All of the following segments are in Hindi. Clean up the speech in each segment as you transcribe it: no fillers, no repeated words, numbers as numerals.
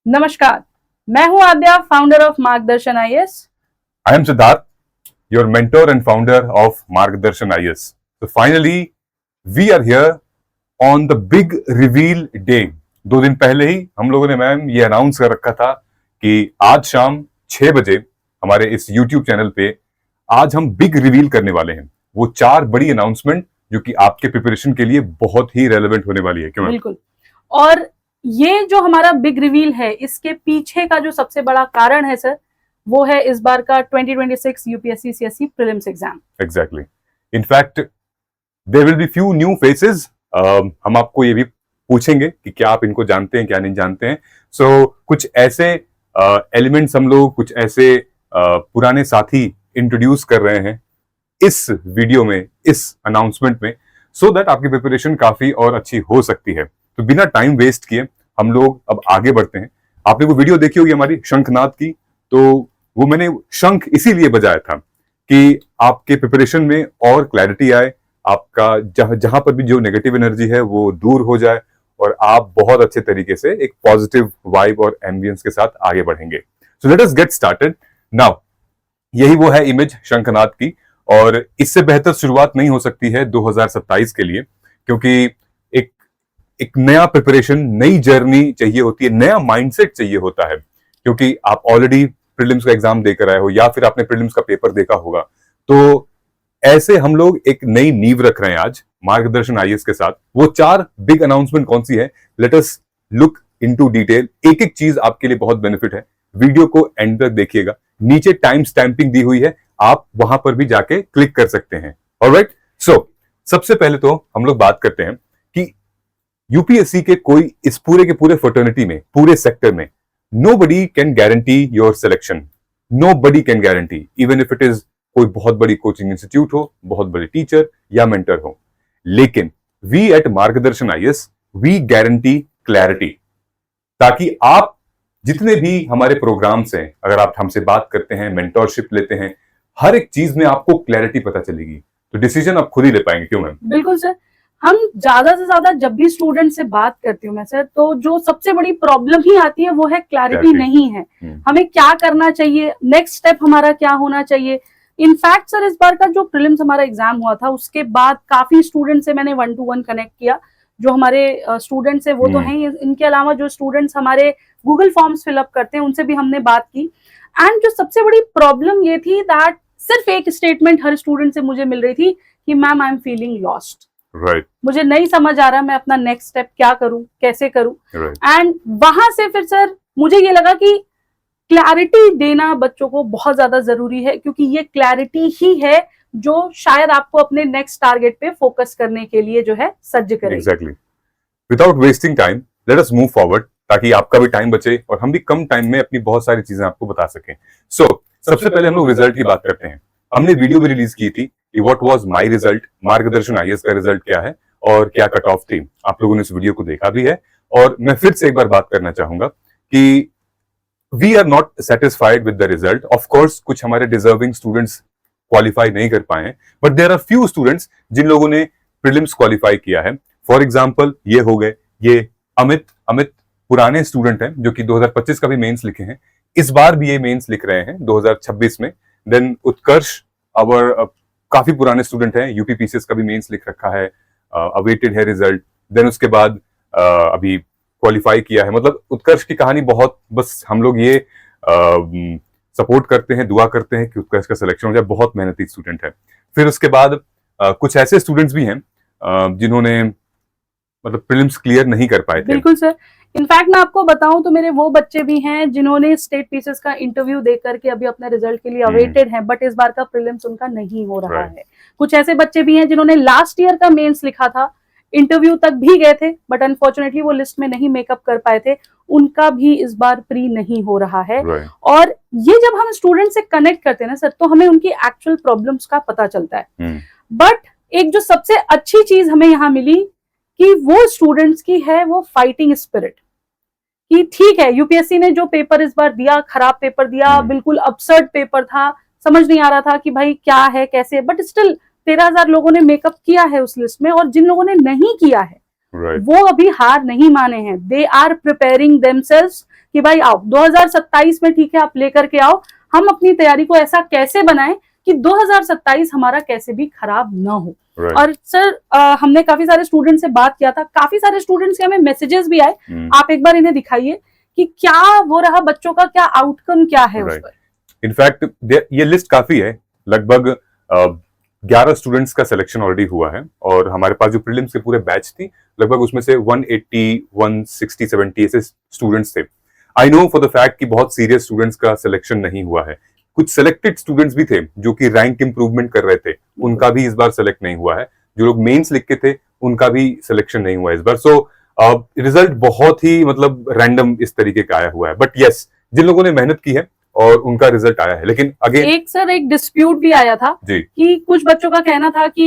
नमस्कार, मैं हूं आद्या, फाउंडर ऑफ मार्गदर्शन IAS. I am Siddharth, your mentor and founder of Margdarshan IS. So finally, we are here on the big reveal day. 2 दिन पहले ही हम लोगों ने मैम ये अनाउंस कर रखा था कि आज शाम 6 बजे हमारे इस YouTube चैनल पे आज हम बिग रिवील करने वाले हैं। वो 4 बड़ी अनाउंसमेंट जो कि आपके प्रिपरेशन के लिए बहुत ही रेलेवेंट होने वाली है। क्यों? बिल्कुल। और ये जो हमारा बिग रिवील है, इसके पीछे का जो सबसे बड़ा कारण है सर, वो है इस बार का 2026 UPSC CSE prelims exam. Exactly. In fact there will be few new faces. हम आपको ये भी पूछेंगे कि क्या आप इनको जानते हैं, क्या नहीं जानते हैं। सो कुछ ऐसे एलिमेंट्स हम लोग, कुछ ऐसे पुराने साथी इंट्रोड्यूस कर रहे हैं इस वीडियो में, इस अनाउंसमेंट में, सो दैट आपकी प्रिपरेशन काफी और अच्छी हो सकती है। तो बिना टाइम वेस्ट किए हम लोग अब आगे बढ़ते हैं। आपने वो वीडियो देखी होगी हमारी शंखनाद की, तो वो मैंने शंख इसीलिए बजाया था कि आपके प्रिपरेशन में और क्लैरिटी आए, आपका जहां पर भी जो नेगेटिव एनर्जी है वो दूर हो जाए और आप बहुत अच्छे तरीके से एक पॉजिटिव वाइब और एम्बियंस के साथ आगे बढ़ेंगे। So let us get started now. यही वो है इमेज शंखनाद की, और इससे बेहतर शुरुआत नहीं हो सकती है 2027 के लिए, क्योंकि एक नया प्रिपरेशन, नई जर्नी चाहिए होती है, नया माइंडसेट चाहिए होता है। क्योंकि आप ऑलरेडी प्रीलिम्स का एग्जाम देकर आए हो या फिर आपने प्रीलिम्स का पेपर देखा होगा, तो ऐसे हम लोग एक नई नींव रख रहे हैं आज मार्गदर्शन आईएएस के साथ। वो 4 बिग अनाउंसमेंट कौन सी है, let us look into detail. एक एक चीज आपके लिए बहुत बेनिफिट है। वीडियो को एंड तक देखिएगा, नीचे टाइम स्टैंपिंग दी हुई है, आप वहां पर भी जाके क्लिक कर सकते हैं। ऑलराइट, सो सबसे पहले तो हम लोग बात करते हैं कि यूपीएससी के कोई इस पूरे के पूरे फर्टर्निटी में, पूरे सेक्टर में, nobody can guarantee your selection. Nobody can guarantee, even if it is कोई बहुत बड़ी कोचिंग इंस्टीट्यूट हो, बहुत बड़े टीचर या मेंटर हो। लेकिन वी एट मार्गदर्शन आईएएस वी गारंटी क्लैरिटी, ताकि आप जितने भी हमारे प्रोग्राम्स हैं, अगर आप हमसे बात करते हैं, मेंटरशिप लेते हैं, हर एक चीज में आपको क्लैरिटी पता चलेगी, तो डिसीजन आप खुद ही ले पाएंगे। क्यों मैम? बिल्कुल सर। हम ज्यादा से ज्यादा जब भी स्टूडेंट से बात करती हूँ मैं सर, तो जो सबसे बड़ी प्रॉब्लम ही आती है वो है क्लैरिटी नहीं है। हमें क्या करना चाहिए, नेक्स्ट स्टेप हमारा क्या होना चाहिए। इनफैक्ट सर, इस बार का जो प्रीलिम्स हमारा एग्जाम हुआ था, उसके बाद काफी स्टूडेंट से मैंने 1 to 1 कनेक्ट किया। जो हमारे स्टूडेंट्स है वो तो हैं, इनके अलावा जो स्टूडेंट्स हमारे गूगल फॉर्म्स फिलअप करते हैं, उनसे भी हमने बात की। एंड जो सबसे बड़ी प्रॉब्लम ये थी दैट सिर्फ एक स्टेटमेंट हर स्टूडेंट से मुझे मिल रही थी कि ma'am I am feeling lost. Right, मुझे नहीं समझ आ रहा मैं अपना नेक्स्ट स्टेप क्या करूं, कैसे करूं। एंड वहां से फिर सर मुझे ये लगा कि क्लैरिटी देना बच्चों को बहुत ज्यादा जरूरी है, क्योंकि ये क्लैरिटी ही है जो शायद आपको अपने नेक्स्ट टारगेट पे फोकस करने के लिए जो है सज्ज करेगी। Exactly. Without wasting time let us move forward, ताकि आपका भी टाइम बचे और हम भी कम टाइम में अपनी बहुत सारी चीजें आपको बता सकें। सबसे पहले हम लोग रिजल्ट की बात करते हैं। हमने वीडियो भी रिलीज की थी कि व्हाट वाज माय रिजल्ट, मार्गदर्शन आईएएस का रिजल्ट क्या है और क्या कट ऑफ थी। आप लोगों ने इस वीडियो को देखा भी है, और मैं फिर से एक बार बात करना चाहूंगा कि we are not satisfied with the result. Of course कुछ हमारे डिजर्विंग स्टूडेंट्स क्वालिफाई नहीं कर पाए हैं, but there are few students जिन लोगों ने प्रीलिम्स क्वालिफाई किया है। फॉर एग्जाम्पल ये हो गए, ये अमित पुराने स्टूडेंट हैं जो कि 2025 का भी मेंस लिखे हैं, इस बार भी ये मेंस लिख रहे हैं 2026 में। देन उत्कर्ष अवर काफी पुराने स्टूडेंट हैं, यूपीपीसीएस का भी मेंस लिख रखा है, अवेटेड है रिजल्ट। देन उसके बाद अभी क्वालिफाई किया है। मतलब उत्कर्ष की कहानी बहुत, बस हम लोग ये सपोर्ट करते हैं, दुआ करते हैं कि उत्कर्ष का सिलेक्शन हो जाए। बहुत मेहनती स्टूडेंट है। फिर उसके बाद कुछ ऐसे स्टूडेंट्स भी हैं जिन्होंने मतलब प्रीलिम्स क्लियर नहीं कर पाए थे। बिल्कुल सर। इनफैक्ट मैं आपको बताऊं तो मेरे वो बच्चे भी हैं जिन्होंने स्टेट पीसेस का इंटरव्यू दे करके अभी अपने रिजल्ट के लिए अवेटेड हैं, बट इस बार का प्रीलिम्स उनका नहीं हो रहा है। कुछ ऐसे बच्चे भी हैं जिन्होंने लास्ट ईयर का मेंस लिखा था, इंटरव्यू तक भी गए थे, बट अनफॉर्चुनेटली वो लिस्ट में नहीं मेकअप कर पाए थे। उनका भी इस बार प्री नहीं हो रहा है। और ये जब हम स्टूडेंट से कनेक्ट करते हैं ना सर, तो हमें उनकी एक्चुअल प्रॉब्लम्स का पता चलता है। बट एक जो सबसे अच्छी चीज हमें यहाँ मिली कि वो स्टूडेंट्स की है वो फाइटिंग स्पिरिट, कि ठीक है यूपीएससी ने जो पेपर इस बार दिया, खराब पेपर दिया, बिल्कुल absurd पेपर था, समझ नहीं आ रहा था कि भाई क्या है कैसे, बट स्टिल 13,000 लोगों ने मेकअप किया है उस लिस्ट में, और जिन लोगों ने नहीं किया है Right. वो अभी हार नहीं माने हैं, दे आर प्रिपेयरिंग देमसेल्व्स कि भाई आओ 2027 में ठीक है आप लेकर के आओ, हम अपनी तैयारी को ऐसा कैसे बनाएं कि 2027 हमारा कैसे भी खराब ना हो। Right. और सर हमने काफी सारे स्टूडेंट से बात किया था, काफी सारे स्टूडेंट्स के हमें मैसेजेस भी आए, आप एक बार इन्हें दिखाइए कि क्या वो रहा, बच्चों का क्या आउटकम क्या है उस पर। इनफैक्ट ये लिस्ट काफी है, लगभग 11 स्टूडेंट्स का सिलेक्शन ऑलरेडी हुआ है, और हमारे पास जो प्रीलिम्स के पूरे बैच थी लगभग उसमें से 180, 160, 70 ऐसे स्टूडेंट्स थे। I know for the fact कि बहुत सीरियस स्टूडेंट्स का सिलेक्शन नहीं हुआ है, कुछ सिलेक्टेड स्टूडेंट्स भी थे जो कि रैंक इंप्रूवमेंट कर रहे थे, उनका भी इस बार सेलेक्ट नहीं हुआ है। जो लोग मेंस लिख के थे उनका भी सिलेक्शन नहीं हुआ इस बार। सो रिजल्ट बहुत ही मतलब रैंडम इस तरीके का आया हुआ है, बट यस जिन लोगों ने मेहनत की है और उनका रिजल्ट आया है। लेकिन अगेन एक डिस्प्यूट भी आया था जी कि कुछ बच्चों का कहना था कि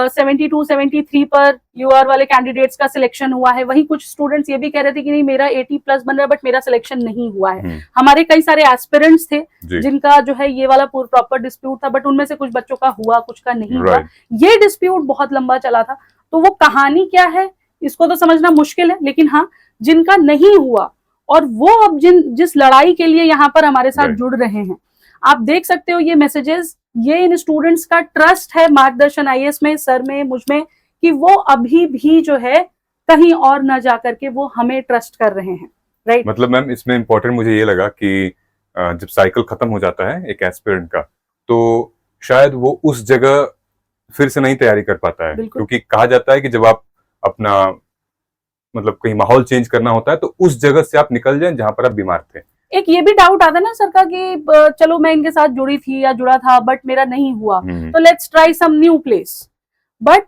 72, 73 पर यूआर वाले कैंडिडेट्स का सिलेक्शन हुआ है, वहीं कुछ स्टूडेंट्स ये भी कह रहे थे कि नहीं मेरा 80 प्लस बन रहा है बट मेरा सिलेक्शन नहीं हुआ है। हमारे कई सारे एस्पिरेंट्स थे जिनका जो है ये वाला प्रॉपर डिस्प्यूट था, बट उनमें से कुछ बच्चों का हुआ, कुछ का नहीं हुआ। ये डिस्प्यूट बहुत लंबा चला था, तो वो कहानी क्या है इसको तो समझना मुश्किल है, लेकिन हाँ जिनका नहीं हुआ और वो अब जिस लड़ाई के लिए यहाँ पर हमारे साथ जुड़ रहे हैं, आप देख सकते हो ये मैसेजेस, ये इन स्टूडेंट्स का ट्रस्ट है मार्गदर्शन आईएएस में, सर में, मुझ में, कि वो अभी भी जो है कहीं और न जाकर के वो हमें ट्रस्ट कर रहे हैं। राइट, मतलब मैम इसमें इंपॉर्टेंट मुझे ये लगा कि जब साइकिल खत्म हो जाता है एक एस्पिरेंट का, तो शायद वो उस जगह फिर से नहीं तैयारी कर पाता है, क्योंकि कहा जाता है कि जब आप अपना मतलब कहीं माहौल चेंज करना होता है तो उस जगह से आप निकल जाएं जहां पर आप बीमार थे। एक ये भी डाउट आता है ना सर का कि चलो मैं इनके साथ जुड़ी थी या जुड़ा था बट मेरा नहीं हुआ, तो let's try some new place. But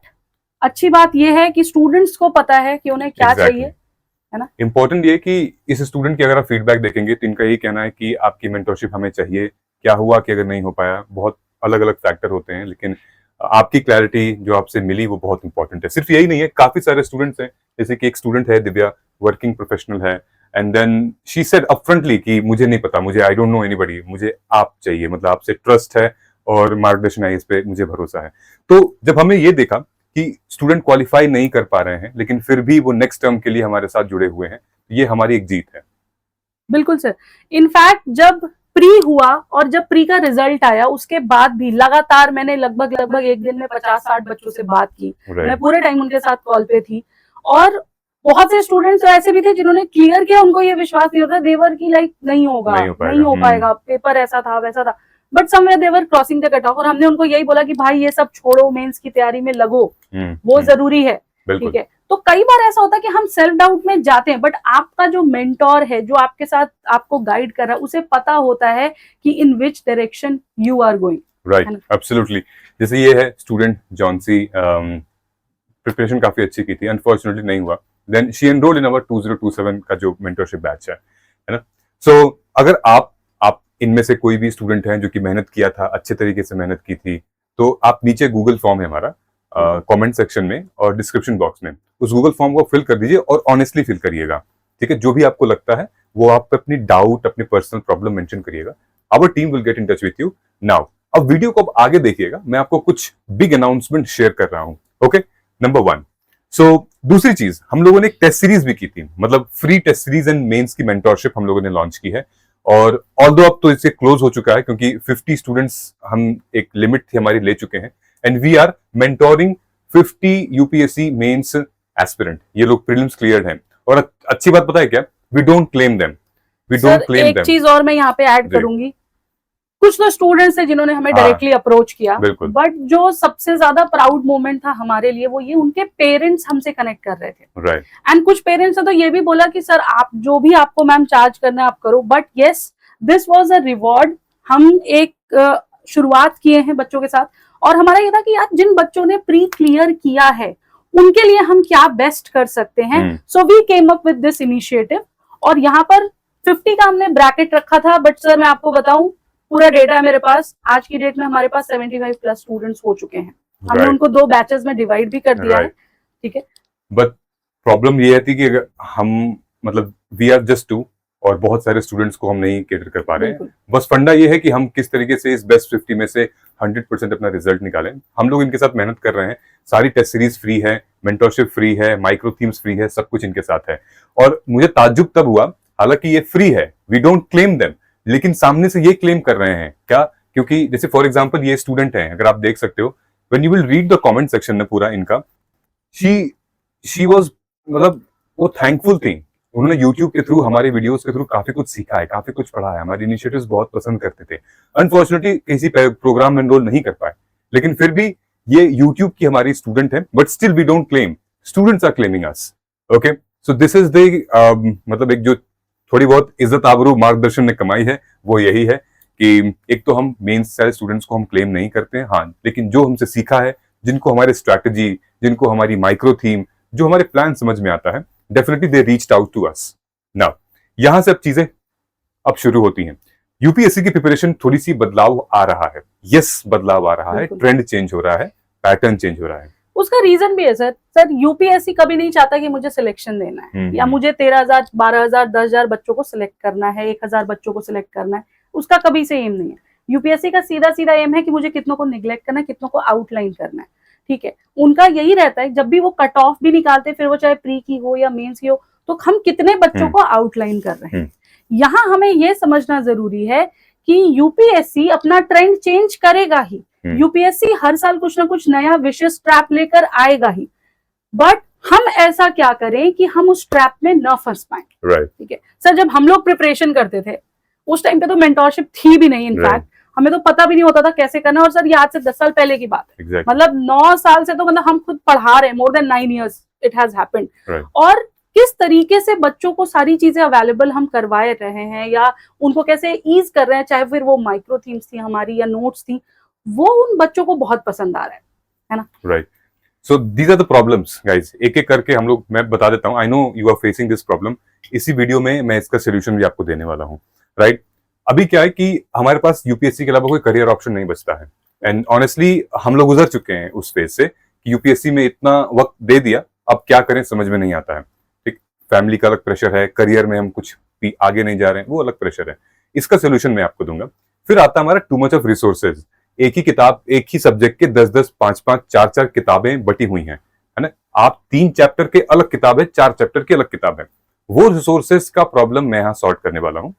अच्छी बात ये है कि स्टूडेंट्स को पता है कि उन्हें क्या चाहिए, है ना। इंपॉर्टेंट ये कि इस स्टूडेंट की अगर आप फीडबैक देखेंगे तो इनका यही कहना है कि आपकी मेंटरशिप हमें चाहिए, क्या हुआ कि अगर नहीं हो पाया, बहुत अलग अलग फैक्टर होते हैं, लेकिन आपकी क्लैरिटी जो आपसे मिली वो बहुत इंपॉर्टेंट है। सिर्फ यही नहीं है, काफी सारे स्टूडेंट्स हैं, जैसे कि एक स्टूडेंट है दिव्या, वर्किंग प्रोफेशनल है, and then she said upfrontly कि मुझे नहीं पता, मुझे आई डोंट नो एनीबॉडी, मुझे आप चाहिए, मतलब आपसे ट्रस्ट है और मार्गदर्शन है, इस पे मुझे भरोसा है। तो जब हमने ये देखा कि स्टूडेंट क्वालिफाई नहीं कर पा रहे हैं लेकिन फिर भी वो नेक्स्ट टर्म के लिए हमारे साथ जुड़े हुए हैं, ये हमारी एक जीत है। बिल्कुल सर, इनफैक्ट जब प्री हुआ और जब प्री का रिजल्ट आया उसके बाद भी लगातार मैंने लगभग एक दिन में 50-60 बच्चों से बात की, मैं पूरे टाइम उनके साथ कॉल पे थी, और बहुत से स्टूडेंट्स ऐसे भी थे जिन्होंने क्लियर किया, उनको ये विश्वास नहीं होता, देवर की लाइक नहीं होगा, नहीं हो पाएगा, पेपर ऐसा था वैसा था, but somewhere there crossing the cut off. और हमने उनको यही बोला कि भाई ये सब छोड़ो, मेंस की तैयारी में लगो, वो जरूरी है, ठीक है। तो कई बार ऐसा होता है कि हम सेल्फ डाउट में जाते हैं, बट आपका जो मेंटोर है, जो आपके साथ आपको गाइड कर रहा है, उसे पता होता है कि in which direction you are going. Right, absolutely. जैसे ये है स्टूडेंट जॉन्सी, प्रिपरेशन काफी अच्छी की थी, अनफॉर्चुनेटली नहीं हुआ, देन शी एनरोल्ड इन अवर 2027 का जो मेंटरशिप बैच है ना। सो अगर आप इनमें से कोई भी स्टूडेंट है जो कि मेहनत किया था, अच्छे तरीके से मेहनत की थी, तो आप नीचे गूगल फॉर्म है हमारा कमेंट सेक्शन में और डिस्क्रिप्शन बॉक्स में, उस गूगल फॉर्म को फिल कर दीजिए और ऑनेस्टली फिल करिएगा, ठीक है। जो भी आपको लगता है वो आप अपनी डाउट, अपनी पर्सनल प्रॉब्लम मेंशन करिएगा, our team will get in touch with you now. अब वीडियो को अब आगे देखिएगा, मैं आपको कुछ बिग अनाउंसमेंट शेयर कर रहा हूं। ओके, नंबर 1, सो दूसरी चीज, हम लोगों ने एक टेस्ट सीरीज भी की थी, मतलब free test series and mains की मेंटरशिप हम लोगों ने लॉन्च की है, और ऑल्दो अब तो इससे क्लोज हो चुका है क्योंकि 50 स्टूडेंट्स हम एक लिमिट थी हमारी ले चुके हैं, and we are mentoring 50 UPSC mains aspirant. ये लोग प्रीलिम्स क्लियर्ड हैं, और अच्छी बात पता है क्या, we don't claim them, we don't claim them. एक चीज और मैं यहाँ पे ऐड करूंगी, कुछ तो स्टूडेंट्स है जिन्होंने हमें डायरेक्टली अप्रोच किया, बट जो सबसे ज्यादा प्राउड मोमेंट था हमारे लिए वो ये, उनके पेरेंट्स हमसे कनेक्ट कर रहे थे, राइट। एंड कुछ पेरेंट्स ने तो ये भी बोला कि सर आप जो भी आपको मैम चार्ज करना है आप करो, but yes this was a reward. हम एक शुरुआत किए हैं बच्चों के साथ, और हमारा ये था कि यार जिन बच्चों ने प्री क्लियर किया है उनके लिए हम क्या बेस्ट कर सकते हैं। So we came up with this initiative, और यहाँ पर 50 का हमने ब्रैकेट रखा था, बट सर मैं आपको बताऊं पूरा डेटा है मेरे पास, आज की डेट में हमारे पास 75 प्लस स्टूडेंट्स हो चुके हैं। हमने उनको 2 बैचेस में डिवाइड भी कर दिया है, ठीक है। बट प्रॉब्लम ये थी कि अगर हम मतलब वी आर जस्ट 2 और बहुत सारे स्टूडेंट्स को हम नहीं कैटर कर पा रहे हैं। बस फंडा ये है कि हम किस तरीके से इस बेस्ट 50 में से 100% अपना रिजल्ट निकालें। हम लोग इनके साथ मेहनत कर रहे हैं, सारी टेस्ट सीरीज फ्री है, मेंटरशिप फ्री है, माइक्रो थीम्स फ्री है, सब कुछ इनके साथ है। और मुझे ताज्जुब तब हुआ, हालांकि ये फ्री है, वी डोंट क्लेम देम, लेकिन सामने से ये क्लेम कर रहे हैं क्या? क्योंकि जैसे फॉर एग्जाम्पल ये स्टूडेंट है, अगर आप देख सकते हो, when you will read the comment section में पूरा इनका, शी वाज, मतलब वो थैंकफुल थी। उन्होंने यूट्यूब के थ्रू, हमारे वीडियोस के थ्रू काफी कुछ सीखा है, काफी कुछ पढ़ा है, हमारे इनिशिएटिव्स बहुत पसंद करते थे। अनफॉर्चुनेटली किसी प्रोग्राम में एनरोल नहीं कर पाए, लेकिन फिर भी ये यूट्यूब की हमारी स्टूडेंट है, but still we don't claim, students are claiming us. Okay, so this is the मतलब एक जो थोड़ी बहुत इज्जत आबरू मार्गदर्शन ने कमाई है वो यही है कि एक तो हम मेंस सारे स्टूडेंट्स को हम क्लेम नहीं करते हैं, हाँ, लेकिन जो हमसे सीखा है, जिनको हमारे स्ट्रैटेजी, जिनको हमारी माइक्रो थीम, जो हमारे प्लान समझ में आता है, definitely they reached out to us. Now यहां से अब चीजें अब शुरू होती हैं। यूपीएससी की प्रिपरेशन थोड़ी सी बदलाव आ रहा है, यस बदलाव आ रहा है, ट्रेंड चेंज हो रहा है, पैटर्न चेंज हो रहा है। उसका रीजन भी है सर यूपीएससी कभी नहीं चाहता कि मुझे सिलेक्शन देना है या मुझे 13,000, 12,000, 10,000 बच्चों को सिलेक्ट करना है, 1,000 बच्चों को सिलेक्ट करना है, उसका कभी से एम नहीं है। यूपीएससी का सीधा सीधा एम है कि मुझे कितनों को निगलेक्ट करना है, कितनों को आउटलाइन करना है, ठीक है। उनका यही रहता है, जब भी वो कट ऑफ भी निकालते, फिर वो चाहे प्री की हो या मेंस की हो, तो हम कितने बच्चों को आउटलाइन कर रहे हैं। यहाँ हमें ये समझना जरूरी है कि यूपीएससी अपना ट्रेंड चेंज करेगा ही, यूपीएससी हर साल कुछ ना कुछ नया विशेष ट्रैप लेकर आएगा ही, बट हम ऐसा क्या करें कि हम उस ट्रैप में न फंस पाए। ठीक है सर, जब हम लोग प्रिपरेशन करते थे उस टाइम पे तो मेंटरशिप थी भी नहीं, इनफैक्ट हमें तो पता भी नहीं होता था कैसे करना। और सर ये आज से 10 साल पहले की बात है, मतलब 9 साल से तो मतलब हम खुद पढ़ा रहे हैं, more than 9 years it has happened. और किस तरीके से बच्चों को सारी चीजें अवेलेबल हम करवाए रहे हैं या उनको कैसे ईज कर रहे हैं, चाहे फिर वो माइक्रो थीम्स थी हमारी या नोट्स थी, वो उन बच्चों को बहुत पसंद आ रहा है ना। Right, so these are the problems guys, एक एक करके हम लोग, मैं बता देता हूं, I know you are facing this problem, इसी वीडियो में मैं इसका सोल्यूशन भी आपको देने वाला हूं। राइट, अभी क्या है कि हमारे पास यूपीएससी के अलावा कोई करियर ऑप्शन नहीं बचता है, एंड ऑनेस्टली हम लोग गुजर चुके हैं उस फेज से कि यूपीएससी में इतना वक्त दे दिया, अब क्या करें समझ में नहीं आता है। ठीक, फैमिली का अलग प्रेशर है, करियर में हम कुछ आगे नहीं जा रहे हैं, वो अलग प्रेशर है। इसका सोल्यूशन मैं आपको दूंगा। फिर आता हमारा टू मच ऑफ रिसोर्सेज, एक ही किताब, एक ही सब्जेक्ट के 10-10, 5-5, 4-4 किताबें बटी हुई हैं, है ना। आप 3 चैप्टर के अलग किताब है, 4 चैप्टर की अलग किताब है, वो रिसोर्सेज का प्रॉब्लम मैं यहाँ सॉर्ट करने वाला हूँ।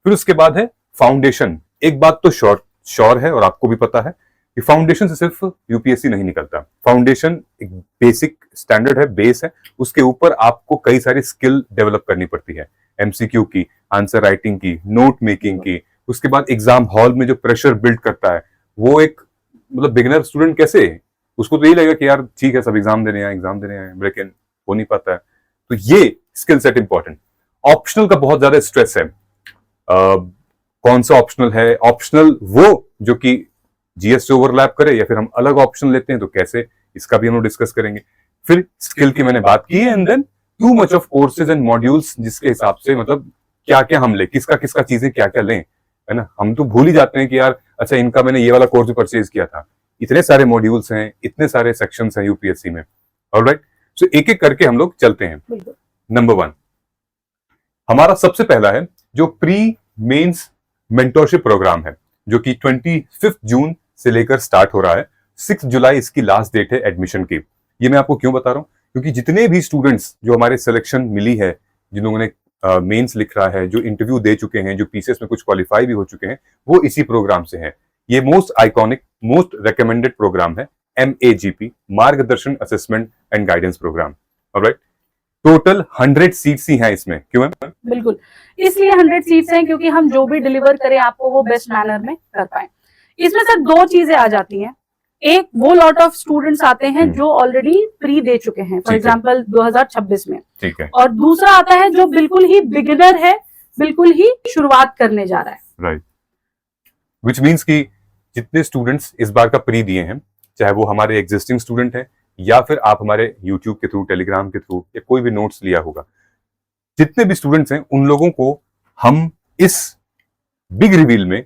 फिर उसके बाद है फाउंडेशन। एक बात तो श्योर है और आपको भी पता है कि फाउंडेशन से सिर्फ यूपीएससी नहीं निकलता। फाउंडेशन एक बेसिक स्टैंडर्ड है, बेस है, उसके ऊपर आपको कई सारी स्किल डेवलप करनी पड़ती है, एमसीक्यू की, आंसर राइटिंग की, नोट मेकिंग की। उसके बाद एग्जाम हॉल में जो प्रेशर बिल्ड करता है, वो एक मतलब बिगिनर स्टूडेंट कैसे, उसको तो यही लगेगा कि यार ठीक है सब एग्जाम देने आए, लेकिन हो नहीं पाता है। तो ये स्किल सेट इंपॉर्टेंट। ऑप्शनल का बहुत ज्यादा स्ट्रेस है। कौन सा ऑप्शनल है? ऑप्शनल वो जो कि जीएस से ओवरलैप करे, या फिर हम अलग ऑप्शन लेते हैं तो कैसे, इसका भी हम लोग डिस्कस करेंगे। फिर स्किल की मैंने बात की है, and then too much of courses and modules, जिसके हिसाब से मतलब क्या क्या हम ले, किसका किसका चीजें क्या क्या लें, है ना। हम तो भूल ही जाते हैं कि यार अच्छा इनका मैंने ये वाला कोर्स भी परचेज किया था। इतने सारे मॉड्यूल्स हैं, इतने सारे सेक्शंस हैं यूपीएससी में। ऑलराइट, सो एक एक करके हम लोग चलते हैं। नंबर 1 हमारा सबसे पहला है जो प्री मेंस मेंटरशिप प्रोग्राम है, जो कि 25 जून से लेकर स्टार्ट हो रहा है। 6 जुलाई इसकी लास्ट डेट है एडमिशन की। ये मैं आपको क्यों बता रहा हूं, क्योंकि जितने भी स्टूडेंट्स जो हमारे सिलेक्शन मिली है, जिन लोगों ने मेंस लिख रहा है, जो इंटरव्यू दे चुके हैं, जो पीसीएस में कुछ क्वालिफाई भी हो चुके हैं, वो इसी प्रोग्राम से हैं। ये most iconic, most recommended programme है, MAGP, मार्गदर्शन assessment and guidance programme. Alright, total 100 seats ही हैं इसमें। क्यों है? बिल्कुल, इसलिए 100 सीट्स हैं क्योंकि हम जो भी डिलीवर करें आपको वो बेस्ट मैनर में कर पाए। इसमें सर 2 चीजें आ जाती हैं। एक, वो लॉट ऑफ स्टूडेंट्स आते हैं जो ऑलरेडी प्री दे चुके हैं, फॉर एग्जांपल 2026 में, ठीक है। और दूसरा आता है जो बिल्कुल ही बिगिनर है, बिल्कुल ही शुरुआत करने जा रहा है। राइट, विच मीन्स कि जितने स्टूडेंट्स इस बार का प्री दिए हैं, चाहे वो हमारे एग्जिस्टिंग स्टूडेंट है या फिर आप हमारे यूट्यूब के थ्रू, टेलीग्राम के थ्रू, या कोई भी नोट्स लिया होगा, जितने भी स्टूडेंट्स हैं उन लोगों को हम इस बिग रिवील में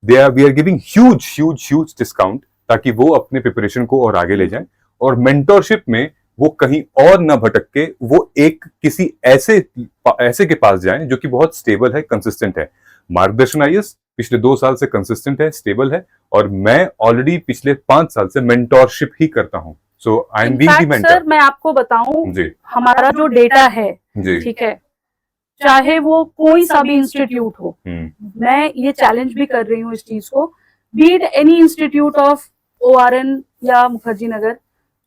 we are giving huge discount, ताकि वो अपने प्रिपरेशन को और आगे ले जाएं, और मेंटरशिप में वो कहीं और ना भटक के वो एक किसी ऐसे के पास जाएं जो कि बहुत स्टेबल है, कंसिस्टेंट है। मार्गदर्शन आईएएस पिछले 2 साल से कंसिस्टेंट है, स्टेबल है, और मैं ऑलरेडी पिछले 5 साल से मेंटोरशिप ही करता हूँ। So I am being the sir mentor. मैं आपको बताऊं, जी हमारा जो डेटा है, जी। ठीक है, चाहे वो कोई सा भी इंस्टीट्यूट हो, मैं ये चैलेंज भी कर रही हूँ इस चीज को, beat any institute of ORN या मुखर्जी नगर,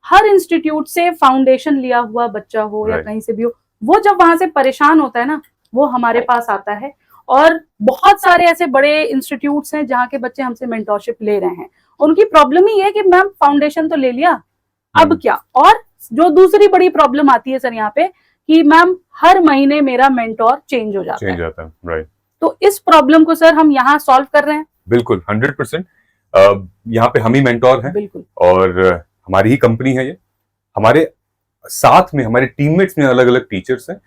हर इंस्टीट्यूट से फाउंडेशन लिया हुआ बच्चा हो या Right. कहीं से भी हो, वो जब वहां से परेशान होता है ना, वो हमारे पास आता है। और बहुत सारे ऐसे बड़े इंस्टीट्यूट्स हैं जहाँ के बच्चे हमसे मेंटोरशिप ले रहे हैं, उनकी प्रॉब्लम ही है कि मैम फाउंडेशन तो ले लिया, अब क्या। और जो दूसरी बड़ी प्रॉब्लम आती है सर यहाँ पे कि मैम हर महीने मेरा मेंटोर चेंज हो जाता है। राइट। तो इस प्रॉब्लम को सर हम यहाँ सॉल्व कर रहे हैं। बिल्कुल 100%। यहाँ पे हम ही मेंटोर हैं, बिल्कुल। और हमारी ही कंपनी है ये। हमारे साथ में हमारे टीममेट्स में अलग अलग टीचर्स हैं।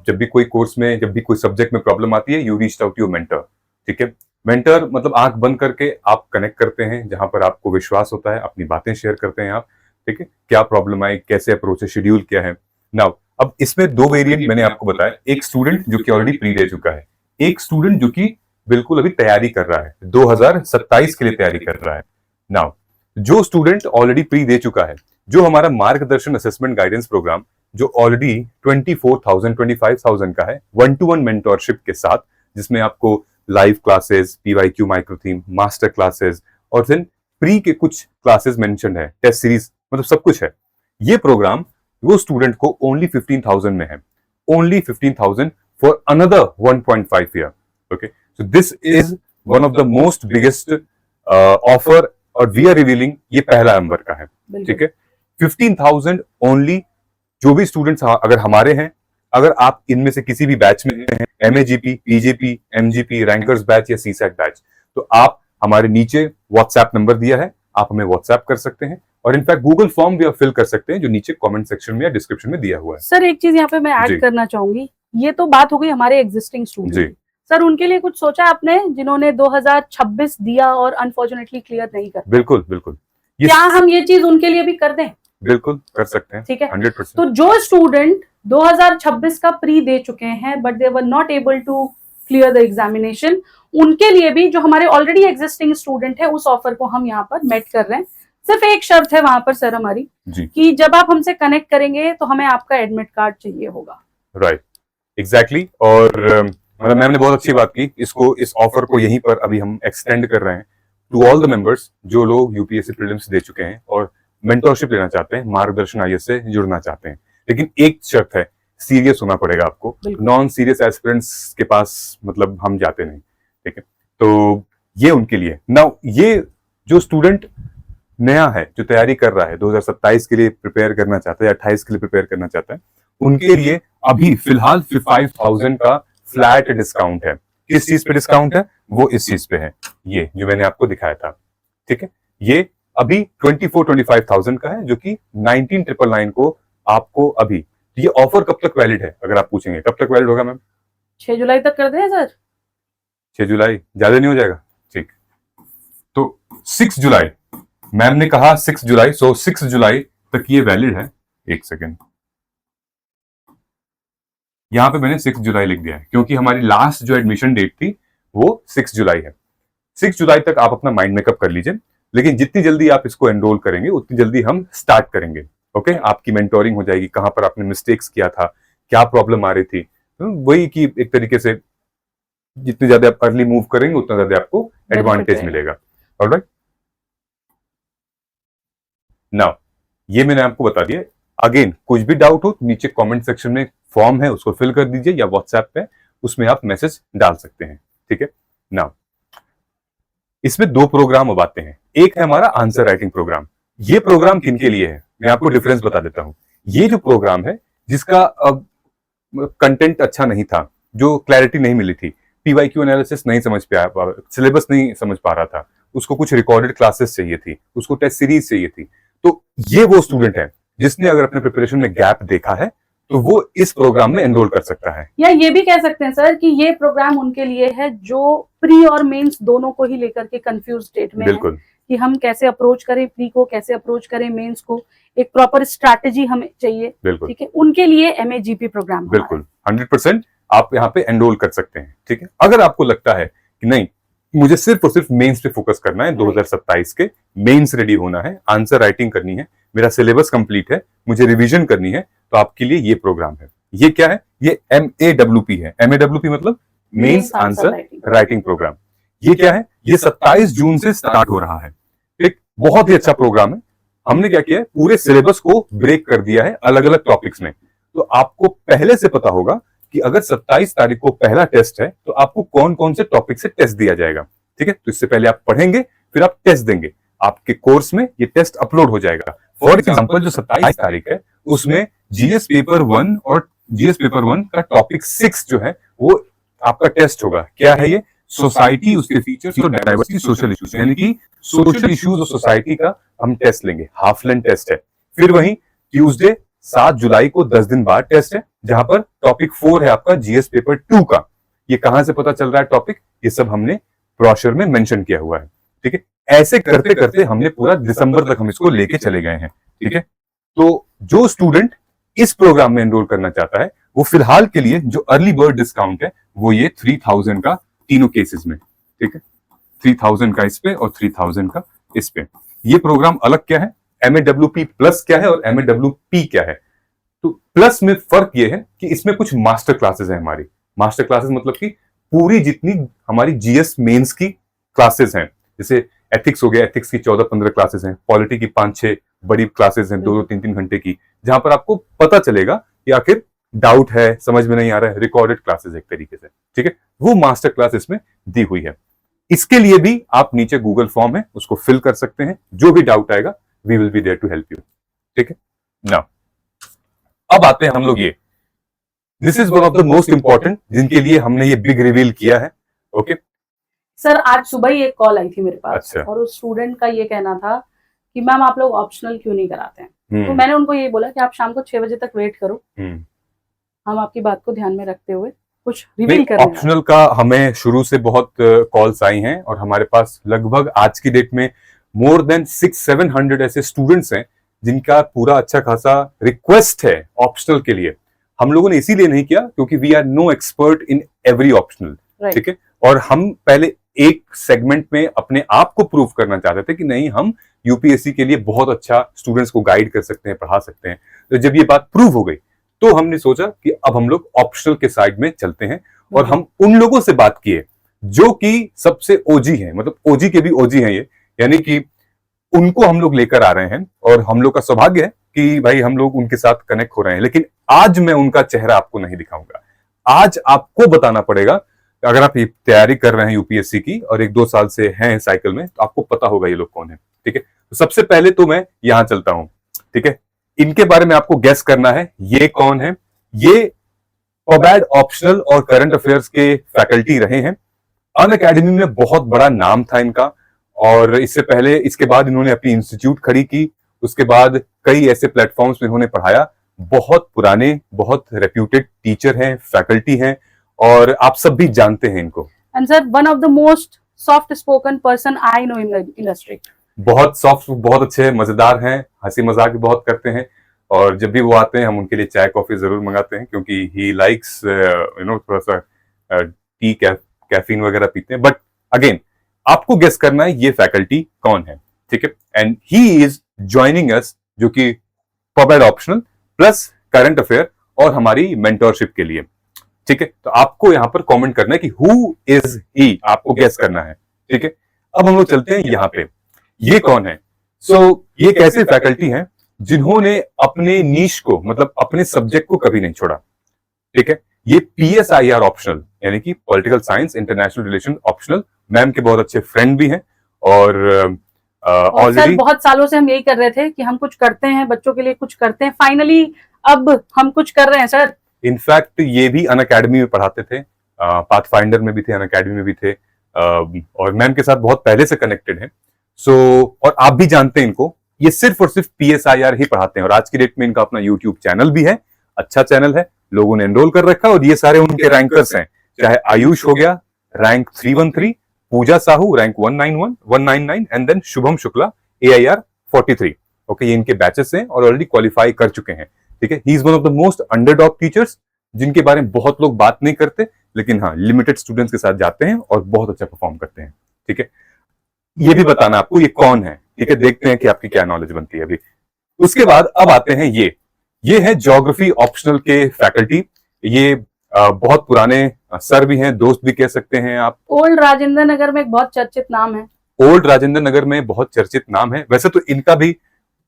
जब भी कोई कोर्स में, जब भी कोई सब्जेक्ट में प्रॉब्लम आती है, you reach out to mentor. ठीक है, मेंटर मतलब आंख बंद करके आप कनेक्ट करते हैं, जहां पर आपको विश्वास होता है, अपनी बातें शेयर करते हैं आप। ठीक है, क्या प्रॉब्लम आई, कैसे अप्रोच है, शेड्यूल क्या है। नाउ अब इसमें 2 वेरिएंट मैंने आपको बताया, एक स्टूडेंट जो कि ऑलरेडी प्री दे चुका है, एक स्टूडेंट जो कि बिल्कुल अभी तैयारी कर रहा है, 2027 के लिए तैयारी कर रहा है। नाउ जो स्टूडेंट ऑलरेडी प्री दे चुका है, जो हमारा मार्गदर्शन असेसमेंट गाइडेंस प्रोग्राम जो ऑलरेडी 24,000 का है, 1-to-1 मेंटोरशिप के साथ, जिसमें आपको live classes, PYQ micro theme, master classes, और देन प्री के कुछ क्लासेस मेंशन है, टेस्ट सीरीज, मतलब सब कुछ है। ये प्रोग्राम वो स्टूडेंट को ओनली 15,000 में है, only 15,000 for another 1.5 year. Okay, so this is one of the most biggest offer, और वी आर रिवीलिंग ये पहला नंबर का है। ठीक है, 15,000 ओनली। जो भी स्टूडेंट्स अगर हमारे हैं, अगर आप इनमें से किसी भी बैच में हैं, MAGP, PGP, MGP, rankers batch या CSAT बैच, तो आप हमारे नीचे व्हाट्सएप नंबर दिया है, आप हमें व्हाट्सएप कर सकते हैं, और इनफैक्ट गूगल फॉर्म भी आप फिल कर सकते हैं जो नीचे कमेंट सेक्शन में या डिस्क्रिप्शन में दिया हुआ है। सर एक चीज यहाँ पे मैं जी। ऐड करना चाहूंगी, ये तो बात हो गई हमारे एग्जिस्टिंग जी। स्टूडेंट। सर उनके लिए कुछ सोचा आपने जिन्होंने 2026 दिया और अनफॉर्चुनेटली क्लियर नहीं कर? बिल्कुल बिल्कुल, क्या हम ये चीज उनके लिए भी कर दें? बिल्कुल कर सकते हैं। ठीक है, 100%। तो जो स्टूडेंट 2026 का प्री दे चुके हैं but they were not able to clear the examination, उनके लिए भी जो हमारे ऑलरेडी एग्जिस्टिंग स्टूडेंट है, उस ऑफर को हम यहाँ पर मेट कर रहे हैं। सिर्फ एक शर्त है वहां पर सर हमारी जी। कि जब आप हमसे कनेक्ट करेंगे तो हमें आपका एडमिट कार्ड चाहिए होगा। Right, exactly. और मतलब मैम ने बहुत अच्छी बात की, इसको, इस ऑफर को यहीं पर अभी हम एक्सटेंड कर रहे हैं टू ऑल द मेंबर्स जो लोग UPSC प्रीलिम्स दे चुके हैं और मेंटोरशिप लेना चाहते हैं, मार्गदर्शन IAS से जुड़ना चाहते हैं। लेकिन एक शर्त है, सीरियस होना पड़ेगा आपको। नॉन सीरियस एस्पिरेंट्स के पास मतलब हम जाते नहीं। ठीक है, तो ये उनके लिए। नाउ ये जो स्टूडेंट नया है, जो तैयारी कर रहा है, 2027 के लिए प्रिपेयर करना चाहता है या 28 के लिए प्रिपेयर करना चाहता है, उनके लिए अभी फिलहाल 5,000 का फ्लैट डिस्काउंट है। किस चीज पे डिस्काउंट है? वो इस चीज पे है, ये जो मैंने आपको दिखाया था। ठीक है, ये अभी 24,25,000 का है, जो कि 19,999 को आपको अभी। ये ऑफर कब तक वैलिड है, अगर आप पूछेंगे कब तक वैलिड होगा मैम? 6 जुलाई तक कर दें सर? 6 जुलाई ज्यादा नहीं हो जाएगा? ठीक, तो 6 जुलाई मैम ने कहा, 6 जुलाई, सो 6 जुलाई तक ये वैलिड है। एक सेकेंड, यहां पे मैंने 6 जुलाई लिख दिया है क्योंकि हमारी लास्ट जो एडमिशन डेट थी वो 6 जुलाई है। 6 जुलाई तक आप अपना माइंड मेकअप कर लीजिए, लेकिन जितनी जल्दी आप इसको एनरोल करेंगे उतनी जल्दी हम स्टार्ट करेंगे। ओके, आपकी मेंटोरिंग हो जाएगी, कहां पर आपने मिस्टेक्स किया था, क्या प्रॉब्लम आ रही थी, तो वही कि एक तरीके से जितनी ज्यादा आप अर्ली मूव करेंगे उतना ज्यादा आपको एडवांटेज मिलेगा। ऑलराइट, नाउ ये मैंने आपको बता दिया। अगेन कुछ भी डाउट हो नीचे कमेंट सेक्शन में फॉर्म है, उसको फिल कर दीजिए, या व्हाट्सएप पे उसमें आप मैसेज डाल सकते हैं। ठीक है, नाउ इसमें 2 प्रोग्राम अब आते हैं। एक है हमारा आंसर राइटिंग प्रोग्राम। ये प्रोग्राम किनके लिए है, मैं आपको डिफरेंस बता देता हूं। ये जो प्रोग्राम है, जिसका कंटेंट अच्छा नहीं था, जो क्लैरिटी नहीं मिली थी, PYQ एनालिसिस नहीं समझ पाया, सिलेबस नहीं समझ पा रहा था, उसको कुछ रिकॉर्डेड क्लासेस चाहिए थी, उसको टेस्ट सीरीज चाहिए थी, तो ये वो स्टूडेंट है जिसने अगर अपने प्रिपरेशन में गैप देखा है तो वो इस प्रोग्राम में एनरोल कर सकता है। या ये भी कह सकते हैं सर कि ये प्रोग्राम उनके लिए है जो प्री और मेंस दोनों को ही लेकर के कंफ्यूज स्टेट में है कि हम कैसे अप्रोच करें प्री को, कैसे अप्रोच करें मेंस को, एक प्रॉपर स्ट्रैटेजी हमें चाहिए। ठीक है, उनके लिए MAGP प्रोग्राम। बिल्कुल 100% आप यहाँ पे एनरोल कर सकते हैं। ठीक है, अगर आपको लगता है कि नहीं मुझे सिर्फ और सिर्फ मेंस पे फोकस करना है, 2027 के मेंस रेडी होना है, आंसर राइटिंग करनी है, मेरा सिलेबस कंप्लीट है, मुझे रिवीजन करनी है, तो आपके लिए ये प्रोग्राम है। ये क्या है? ये MAWP है। MAWP मतलब मेंस आंसर राइटिंग प्रोग्राम। ये क्या है? ये 27 जून से स्टार्ट हो रहा है। एक बहुत ही अच्छा प्रोग्राम है। हमने क्या किया है, पूरे सिलेबस को ब्रेक कर दिया है अलग अलग टॉपिक्स में। तो आपको पहले से पता होगा कि अगर 27 तारीख को पहला टेस्ट है तो आपको कौन कौन से टॉपिक से टेस्ट दिया जाएगा। ठीक है, तो इससे पहले आप पढ़ेंगे, फिर आप टेस्ट देंगे। आपके कोर्स में ये टेस्ट अपलोड हो जाएगा। फॉर एग्जाम्पल, जो 27 तारीख है उसमें जीएस पेपर 1 और जीएस पेपर 1 का टॉपिक 6 जो है वो आपका टेस्ट होगा। क्या है ये? सोसाइटी, उसके फीचर्स और डाइवर्सिटी, सोशल इश्यूज, यानी कि सोशल इश्यूज और सोसाइटी का हम टेस्ट लेंगे। हाफ लेंथ टेस्ट है। फिर वहीं ट्यूसडे 7 जुलाई को 10 दिन बाद टेस्ट है, जहां पर टॉपिक 4 है आपका जीएस पेपर 2 का। ये कहां से पता चल रहा है टॉपिक? ये सब हमने ब्रोशर में मेंशन किया हुआ है। ठीक है, ऐसे करते करते हमने पूरा दिसंबर तक हम इसको लेके चले गए हैं। ठीक है, तो जो स्टूडेंट इस प्रोग्राम में एनरोल करना चाहता है वो फिलहाल के लिए जो अर्ली बर्ड डिस्काउंट है वो ये 3000 का तीनों केसेस में। ठीक है, 3000 का इस पे और 3000 का इस पे। ये प्रोग्राम अलग क्या है? MAWP प्लस क्या है और MAWP क्या है? तो प्लस में फर्क ये है कि इसमें कुछ मास्टर क्लासेस है हमारी। मास्टर क्लासेस मतलब कि पूरी जितनी हमारी जीएस मेंस की क्लासेस हैं, जैसे एथिक्स हो गया, एथिक्स की 14-15 क्लासेस हैं, पॉलिटी की 5-6 बड़ी क्लासेस हैं 2-2, 3-3 घंटे की, जहां पर आपको पता चलेगा कि आखिर डाउट है, समझ में नहीं आ रहा है, रिकॉर्डेड क्लासेस एक तरीके से। ठीक है, वो मास्टर क्लास इसमें दी हुई है। इसके लिए भी आप नीचे गूगल फॉर्म है, उसको फिल कर सकते हैं। जो भी डाउट आएगा we will be there to help you. ठीक है, नाउ अब आते हैं हम लोग ये, this is one of the most important, जिनके लिए हमने ये बिग रिवील किया है। ओके सर, आज सुबह ही एक कॉल आई थी मेरे पास। अच्छा। और उस स्टूडेंट का ये कहना था कि मैम आप लोग ऑप्शनल क्यों नहीं कराते हैं। तो मैंने उनको ये बोला कि आप शाम को 6 बजे तक वेट करो, हम आपकी बात को ध्यान में रखते हुए कुछ रिवील करें। ऑप्शनल का हमें शुरू से बहुत कॉल्स आई हैं और हमारे पास लगभग आज की डेट में मोर देन 600-700 ऐसे स्टूडेंट्स हैं जिनका पूरा अच्छा खासा रिक्वेस्ट है ऑप्शनल के लिए। हम लोगों ने इसीलिए नहीं किया क्योंकि we are no expert in every optional. ठीक है, और हम पहले एक सेगमेंट में अपने आप को प्रूव करना चाहते थे कि नहीं, हम यूपीएससी के लिए बहुत अच्छा स्टूडेंट्स को गाइड कर सकते हैं, पढ़ा सकते हैं। तो जब ये बात प्रूव हो गई तो हमने सोचा कि अब हम लोग ऑप्शनल के साइड में चलते हैं और हम उन लोगों से बात किए जो कि सबसे ओजी हैं, मतलब ओजी के भी ओजी हैं ये, यानी कि उनको हम लोग लेकर आ रहे हैं और हम लोग का सौभाग्य है कि भाई हम लोग उनके साथ कनेक्ट हो रहे हैं। लेकिन आज मैं उनका चेहरा आपको नहीं दिखाऊंगा। आज आपको बताना पड़ेगा। अगर आप तैयारी कर रहे हैं यूपीएससी की और 1-2 साल से हैं साइकिल में, तो आपको पता होगा ये लोग कौन है। ठीक है, तो सबसे पहले तो मैं यहां चलता हूं। ठीक है, इनके बारे में आपको गेस करना है ये कौन है। ये पबैड ऑप्शनल और करंट अफेयर्स के फैकल्टी रहे हैं। अनअकैडमी में बहुत बड़ा नाम था इनका, और इससे पहले इसके बाद इन्होंने अपनी इंस्टीट्यूट खड़ी की। उसके बाद कई ऐसे प्लेटफॉर्म्स में इन्होंने पढ़ाया। बहुत पुराने, बहुत रेप्यूटेड टीचर हैं, फैकल्टी हैं, और आप सब भी जानते हैं इनको। And sir, one of the most soft spoken person I know in the industry. बहुत सॉफ्ट, बहुत अच्छे, मजेदार हैं, हंसी मजाक भी बहुत करते हैं, और जब भी वो आते हैं हम उनके लिए चाय कॉफी जरूर मंगाते हैं क्योंकि ही लाइक्स थोड़ा सा टी कैफीन वगैरह पीते हैं। बट अगेन आपको गेस करना है ये फैकल्टी कौन है। ठीक है, and he is joining us, जो कि पबैड ऑप्शनल प्लस करंट अफेयर और हमारी मेंटरशिप के लिए। ठीक है, तो आपको यहां पर कमेंट करना है कि हु इज ही, आपको गेस करना है। ठीक है, अब हम लोग चलते हैं यहाँ पे, ये कौन है। ये एक ऐसे फैकल्टी हैं जिन्होंने अपने नीश को, मतलब अपने सब्जेक्ट को कभी नहीं छोड़ा। ठीक है, ये PSIR ऑप्शनल, यानी कि political science international relation optional, ma'am के बहुत अच्छे फ्रेंड भी हैं। और सर, बहुत सालों से हम यही कर रहे थे कि हम कुछ करते हैं, बच्चों के लिए कुछ करते हैं। फाइनली अब हम कुछ कर रहे हैं सर। इनफैक्ट ये भी अनअकैडमी में पढ़ाते थे, पाथफाइंडर में भी थे, अनअकैडमी में भी थे, और मैम के साथ बहुत पहले से कनेक्टेड हैं। और आप भी जानते हैं इनको, ये सिर्फ और सिर्फ PSIR ही पढ़ाते हैं। और आज की डेट में इनका अपना यूट्यूब चैनल भी है, अच्छा चैनल है, लोगों ने एनरोल कर रखा है, और ये सारे उनके रैंकर्स हैं। चाहे आयुष हो गया rank 313, Puja Sahu rank 191, 199, and then Shubham Shukla AIR 43। Okay, ये इनके बैचेस हैं और ऑलरेडी क्वालिफाई कर चुके हैं। ठीक है, he is one of the most underdog teachers, जिनके बारे में बहुत लोग बात नहीं करते, लेकिन हाँ लिमिटेड स्टूडेंट्स के साथ जाते हैं और बहुत अच्छा परफॉर्म करते हैं। ठीक है, ये भी बताना आपको ये कौन है। ठीक है, देखते हैं कि आपकी क्या नॉलेज बनती है अभी। उसके बाद अब आते हैं ये है ज्योग्राफी ऑप्शनल के फैकल्टी। ये बहुत पुराने सर भी हैं, दोस्त भी कह सकते हैं आप। ओल्ड राजेंद्र नगर में एक बहुत चर्चित नाम है। ओल्ड राजेंद्र नगर में बहुत चर्चित नाम है, वैसे तो इनका भी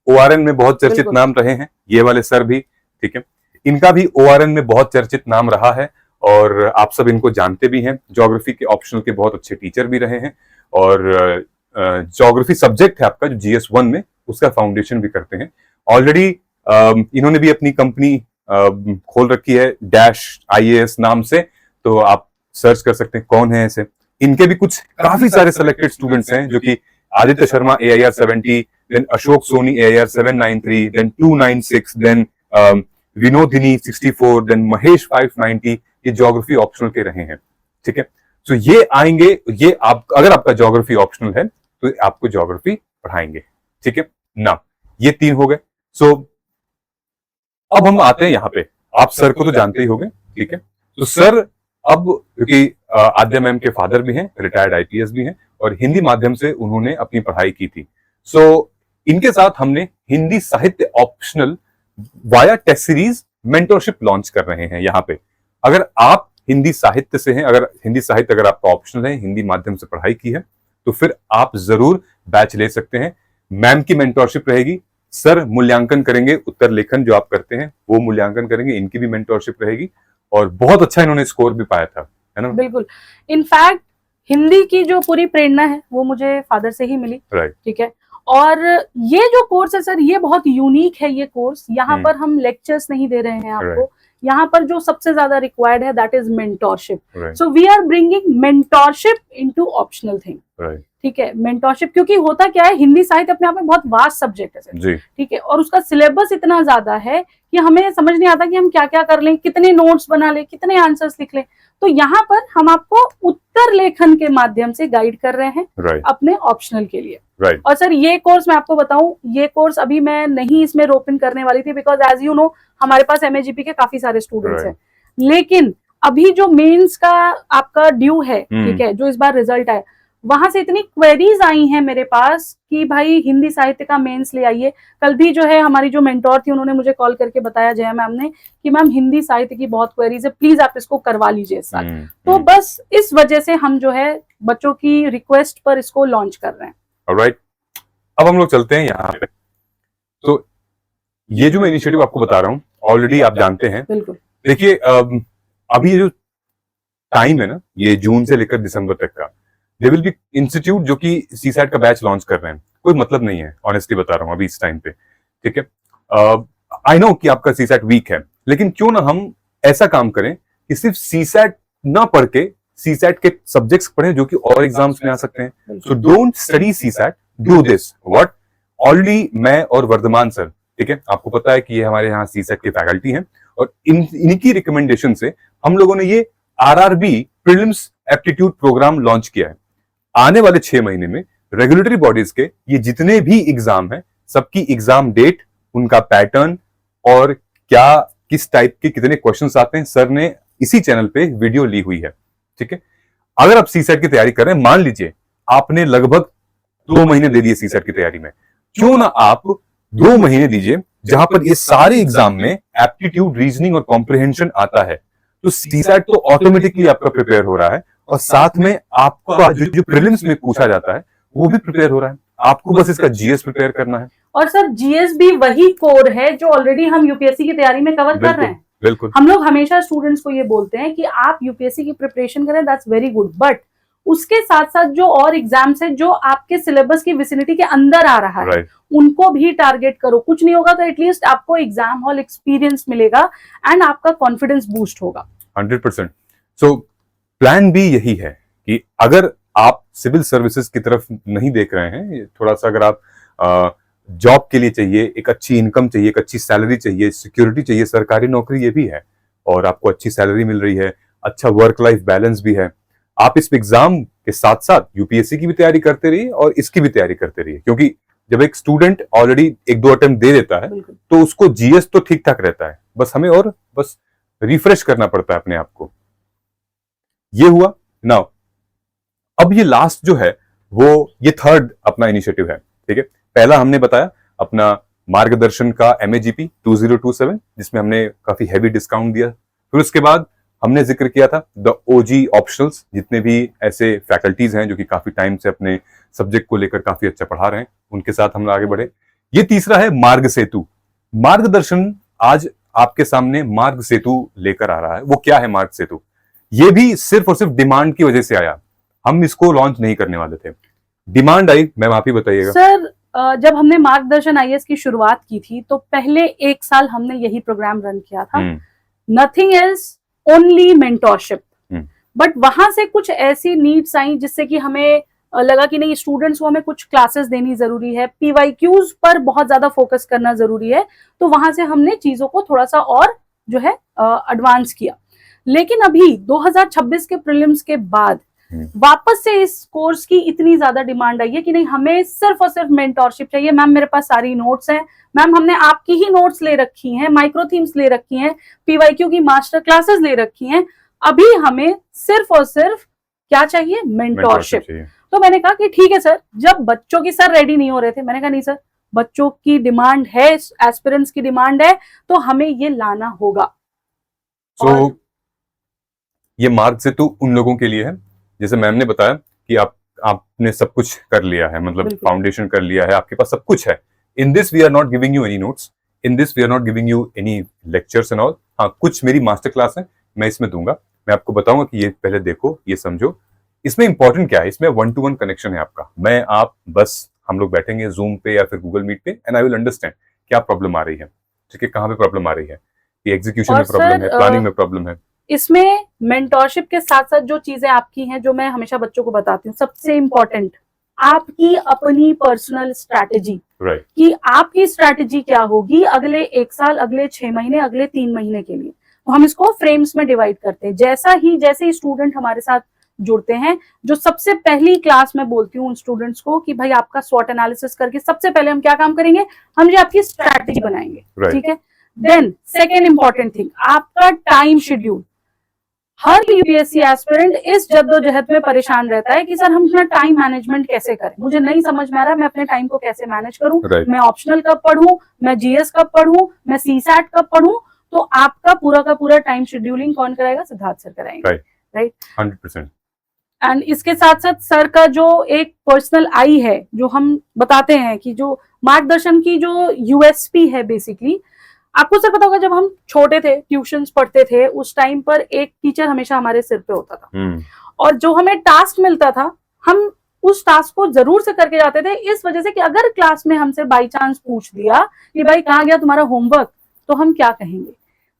ओआरएन में बहुत चर्चित बिल्कुल। नाम रहे हैं, ये वाले सर भी। ठीक है, इनका भी ओआरएन में बहुत चर्चित नाम रहा है और आप सब इनको जानते भी हैं। ज्योग्राफी के ऑप्शनल के बहुत अच्छे टीचर भी रहे हैं और ज्योग्राफी सब्जेक्ट है आपका जो GS1 में, उसका फाउंडेशन भी करते हैं। ऑलरेडी इन्होंने भी अपनी कंपनी खोल रखी है -IAS नाम से, तो आप सर्च कर सकते हैं कौन है ऐसे। इनके भी कुछ काफी सारे सिलेक्टेड स्टूडेंट्स हैं, जो कि Aditya Sharma AIR 70, then Ashok Soni AIR 793, then 296, then Vinodini 64, then Mahesh 590, ये ज्योग्राफी ऑप्शनल के रहे हैं। ठीक है, तो ये आएंगे, ये आप अगर आपका ज्योग्राफी ऑप्शनल है तो आपको ज्योग्राफी पढ़ाएंगे। ठीक है ना, ये 3 हो गए। सो अब हम आते हैं यहाँ पे, आप सर को तो जानते ही होंगे। ठीक है, तो सर अब क्योंकि आद्या मैम के फादर भी हैं, रिटायर्ड IPS भी हैं और हिंदी माध्यम से उन्होंने अपनी पढ़ाई की थी। सो इनके साथ हमने हिंदी साहित्य optional via test series mentorship launch कर रहे हैं यहाँ पे। अगर आप हिंदी साहित्य से हैं, अगर हिंदी साहित्य अगर आपका ऑप्शनल है, हिंदी माध्यम से पढ़ाई की है, तो फिर आप जरूर बैच ले सकते हैं। मैम की मेंटरशिप रहेगी, सर मूल्यांकन करेंगे, उत्तर लेखन जो आप करते हैं वो मूल्यांकन करेंगे, इनकी भी मेंटरशिप रहेगी और बहुत अच्छा इन्होंने स्कोर भी पाया था, है ना? बिल्कुल। इनफैक्ट हिंदी की जो पूरी प्रेरणा है वो मुझे फादर से ही मिली। राइट। ठीक है, और ये जो कोर्स है सर, ये बहुत यूनिक है। ये कोर्स यहाँ पर हम लेक्चर्स नहीं दे रहे हैं आपको, यहाँ पर जो सबसे ज्यादा रिक्वायर्ड है that is mentorship. So we are bringing mentorship into optional thing. ठीक है, मेंटरशिप, क्योंकि होता क्या है, हिंदी साहित्य अपने आप में बहुत वास्ट सब्जेक्ट है सर। ठीक है, और उसका सिलेबस इतना ज्यादा है कि हमें समझ नहीं आता कि हम क्या क्या कर लें, कितने नोट्स बना लें, कितने आंसर्स लिख लें। तो यहाँ पर हम आपको उत्तर लेखन के माध्यम से गाइड कर रहे हैं अपने ऑप्शनल के लिए। और सर ये कोर्स मैं आपको बताऊं, ये कोर्स अभी मैं नहीं इसमें रोप इन करने वाली थी, बिकॉज एज यू नो हमारे पास MAGP के काफी सारे स्टूडेंट्स हैं। लेकिन अभी जो मेंस का आपका ड्यू है, ठीक है, जो इस बार रिजल्ट आया, वहां से इतनी क्वेरीज आई हैं मेरे पास कि भाई हिंदी साहित्य का मेंस ले आइए। कल भी जो है हमारी जो मेंटोर थी उन्होंने मुझे कॉल करके बताया, जया मैम ने, कि मैम हिंदी साहित्य की बहुत क्वेरीज है, प्लीज आप इसको करवा लीजिए इस साल। तो बस इस वजह से हम जो है बच्चों की रिक्वेस्ट पर इसको लॉन्च कर रहे हैं। ऑलराइट, अब हम लोग चलते हैं यहाँ पे। तो ये जो मैं इनिशिएटिव आपको बता रहा हूँ ऑलरेडी आप जानते हैं। बिल्कुल। देखिए अभी जो टाइम है ना, ये जून से लेकर दिसंबर तक का, दे विल बी इंस्टीट्यूट जो कि CSAT का बैच लॉन्च कर रहे हैं। कोई मतलब नहीं है, ऑनेस्टली बता रहा हूँ अभी इस टाइम पे। ठीक है, आई नो कि आपका CSAT वीक है, लेकिन क्यों ना हम ऐसा काम करें कि सिर्फ CSAT ना पढ़ के CSAT के सब्जेक्ट्स पढ़ें जो कि और एग्जाम्स में आ सकते हैं। So don't study CSAT, do this what. Already मैं और वर्धमान सर, ठीक है, आपको पता है कि ये हमारे यहाँ CSAT के फैकल्टी हैं और इनकी रिकमेंडेशन से हम लोगों ने ये RRB prelims aptitude program launch किया है। आने वाले 6 महीने में रेगुलेटरी बॉडीज के ये जितने भी एग्जाम हैं, सबकी एग्जाम डेट, उनका पैटर्न और क्या किस टाइप के कितने क्वेश्चंस आते हैं, सर ने इसी चैनल पे वीडियो ली हुई है। ठीक है, अगर आप CSAT की तैयारी कर रहे हैं, मान लीजिए आपने लगभग 2 महीने दे दिए CSAT की तैयारी में, क्यों ना आप 2 महीने दीजिए जहां पर ये सारे एग्जाम में एप्टीट्यूड, रीजनिंग और कॉम्प्रिहेंशन आता है। तो CSAT तो ऑटोमेटिकली आपका प्रिपेयर हो रहा है और साथ में आपका जो प्रीलिम्स में पूछा जाता है वो भी प्रिपेयर हो रहा है। आपको बस इसका GS प्रिपेयर करना है। और सर GS भी वही कोर है जो ऑलरेडी हम UPSC की तैयारी में कवर कर रहे हैं। बिल्कुल। हम लोग हमेशा स्टूडेंट्स को ये बोलते हैं कि आप UPSC की प्रिपरेशन करें, दैट्स वेरी गुड, बट उसके साथ साथ जो और एग्जाम्स है जो आपके सिलेबस की विसिनिटी के अंदर आ रहा है, उनको भी टारगेट करो। कुछ नहीं होगा तो एटलीस्ट आपको एग्जाम हॉल एक्सपीरियंस मिलेगा एंड आपका कॉन्फिडेंस बूस्ट होगा। 100%। सो प्लान भी यही है कि अगर आप सिविल सर्विसेज की तरफ नहीं देख रहे हैं, थोड़ा सा अगर आप जॉब के लिए चाहिए, एक अच्छी इनकम चाहिए, एक अच्छी सैलरी चाहिए, सिक्योरिटी चाहिए, सरकारी नौकरी ये भी है और आपको अच्छी सैलरी मिल रही है, अच्छा वर्क लाइफ बैलेंस भी है, आप इस एग्जाम के साथ साथ UPSC की भी तैयारी करते रहिए और इसकी भी तैयारी करते रहिए। क्योंकि जब एक स्टूडेंट ऑलरेडी 1-2 अटेम्प्ट दे देता है तो उसको GS तो ठीक ठाक रहता है, बस हमें और बस रिफ्रेश करना पड़ता है अपने आप को। ये हुआ। नाउ अब ये लास्ट जो है वो ये थर्ड अपना इनिशिएटिव है, ठीक है। पहला हमने बताया अपना मार्गदर्शन का MAGP 2027 जिसमें हमने काफी हैवी डिस्काउंट दिया। फिर उसके बाद हमने जिक्र किया था द OG ऑप्शनल्स, जितने भी ऐसे फैकल्टीज हैं जो कि काफी टाइम से अपने सब्जेक्ट को लेकर काफी अच्छा पढ़ा रहे हैं, उनके साथ हम आगे बढ़े। ये तीसरा है मार्ग सेतु। मार्गदर्शन आज आपके सामने मार्ग सेतु लेकर आ रहा है। वो क्या है मार्ग सेतु? ये भी सिर्फ और सिर्फ डिमांड की वजह से आया, हम इसको लॉन्च नहीं करने वाले थे, डिमांड आई। मैम आप ही बताइएगा। सर जब हमने मार्गदर्शन IAS की शुरुआत की थी तो पहले 1 साल हमने यही प्रोग्राम रन किया था, nothing else, only mentorship. But वहां से कुछ ऐसी नीड्स आई जिससे कि हमें लगा कि नहीं, स्टूडेंट्स को हमें कुछ क्लासेस देनी जरूरी है, PYQs पर बहुत ज्यादा फोकस करना जरूरी है। तो वहां से हमने चीजों को थोड़ा सा और जो है एडवांस किया। लेकिन अभी 2026 के प्रीलिम्स के बाद वापस से इस कोर्स की इतनी ज्यादा डिमांड आई है कि नहीं, हमें सिर्फ और सिर्फ मेंटोरशिप चाहिए। मैम मेरे पास सारी नोट्स हैं, मैम हमने आपकी ही नोट्स ले रखी हैं, माइक्रो थीम्स ले रखी हैं, PYQ की मास्टर क्लासेस ले रखी हैं, अभी हमें सिर्फ और सिर्फ क्या चाहिए? मेंटोरशिप। तो मैंने कहा कि ठीक है सर, जब बच्चों की सर रेडी नहीं हो रहे थे, मैंने कहा नहीं सर, बच्चों की डिमांड है, एस्पिरेंट्स की डिमांड है, तो हमें ये लाना होगा। So, ये मार्ग सेतु उन लोगों के लिए है, जैसे मैम ने बताया कि आपने सब कुछ कर लिया है, मतलब फाउंडेशन कर लिया है, आपके पास सब कुछ है। In this we are not giving you any notes, in this we are not giving you any lectures and all. हाँ, कुछ मेरी मास्टर क्लास है, मैं इसमें दूंगा, मैं आपको बताऊंगा कि ये पहले देखो, ये समझो। इसमें इंपॉर्टेंट क्या है? इसमें 1-to-1 कनेक्शन है आपका। मैं आप बस हम लोग बैठेंगे जूम पे या फिर गूगल मीट पे, एंड आई विल अंडरस्टैंड क्या प्रॉब्लम आ रही है, ठीक है, कहाँ पे प्रॉब्लम आ रही है, कि एग्जीक्यूशन में प्रॉब्लम है, प्लानिंग में प्रॉब्लम है। इसमें मेंटोरशिप के साथ साथ जो चीजें आपकी हैं, जो मैं हमेशा बच्चों को बताती हूँ, सबसे इम्पोर्टेंट आपकी अपनी पर्सनल स्ट्रैटेजी, कि आपकी स्ट्रैटेजी क्या होगी अगले 1 साल, अगले 6 महीने, अगले 3 महीने के लिए। तो हम इसको फ्रेम्स में डिवाइड करते हैं। जैसे ही स्टूडेंट हमारे साथ जुड़ते हैं, जो सबसे पहली क्लास में बोलती हूँ उन स्टूडेंट्स को कि भाई आपका स्वॉट एनालिसिस करके सबसे पहले हम क्या काम करेंगे? हम जो आपकी स्ट्रैटेजी बनाएंगे, ठीक है। देन सेकेंड इंपॉर्टेंट थिंग, आपका टाइम शेड्यूल। हर UPSC एस्पिरेंट इस जद्दोजहद में परेशान रहता है कि सर हम अपना टाइम मैनेजमेंट कैसे करें, मुझे नहीं समझ में आ रहा मैं अपने टाइम को कैसे मैनेज करूं, मैं ऑप्शनल कब पढ़ूं, मैं GS कब पढ़ूं, मैं CSAT कब पढ़ूं। तो आपका पूरा का पूरा टाइम शेड्यूलिंग कौन कराएगा? सिद्धार्थ सर कराएंगे, राइट? 100%। एंड इसके साथ साथ सर का जो एक पर्सनल आई है, जो हम बताते हैं कि जो मार्गदर्शन की जो USP है, बेसिकली आपको सर पता होगा, जब हम छोटे थे, ट्यूशंस पढ़ते थे, उस टाइम पर एक टीचर हमेशा हमारे सिर पे होता था, और जो हमें टास्क मिलता था, हम उस टास्क को जरूर से करके जाते थे, इस वजह से कि अगर क्लास में हमसे बाई चांस पूछ दिया कि भाई कहाँ गया तुम्हारा होमवर्क, तो हम क्या कहेंगे।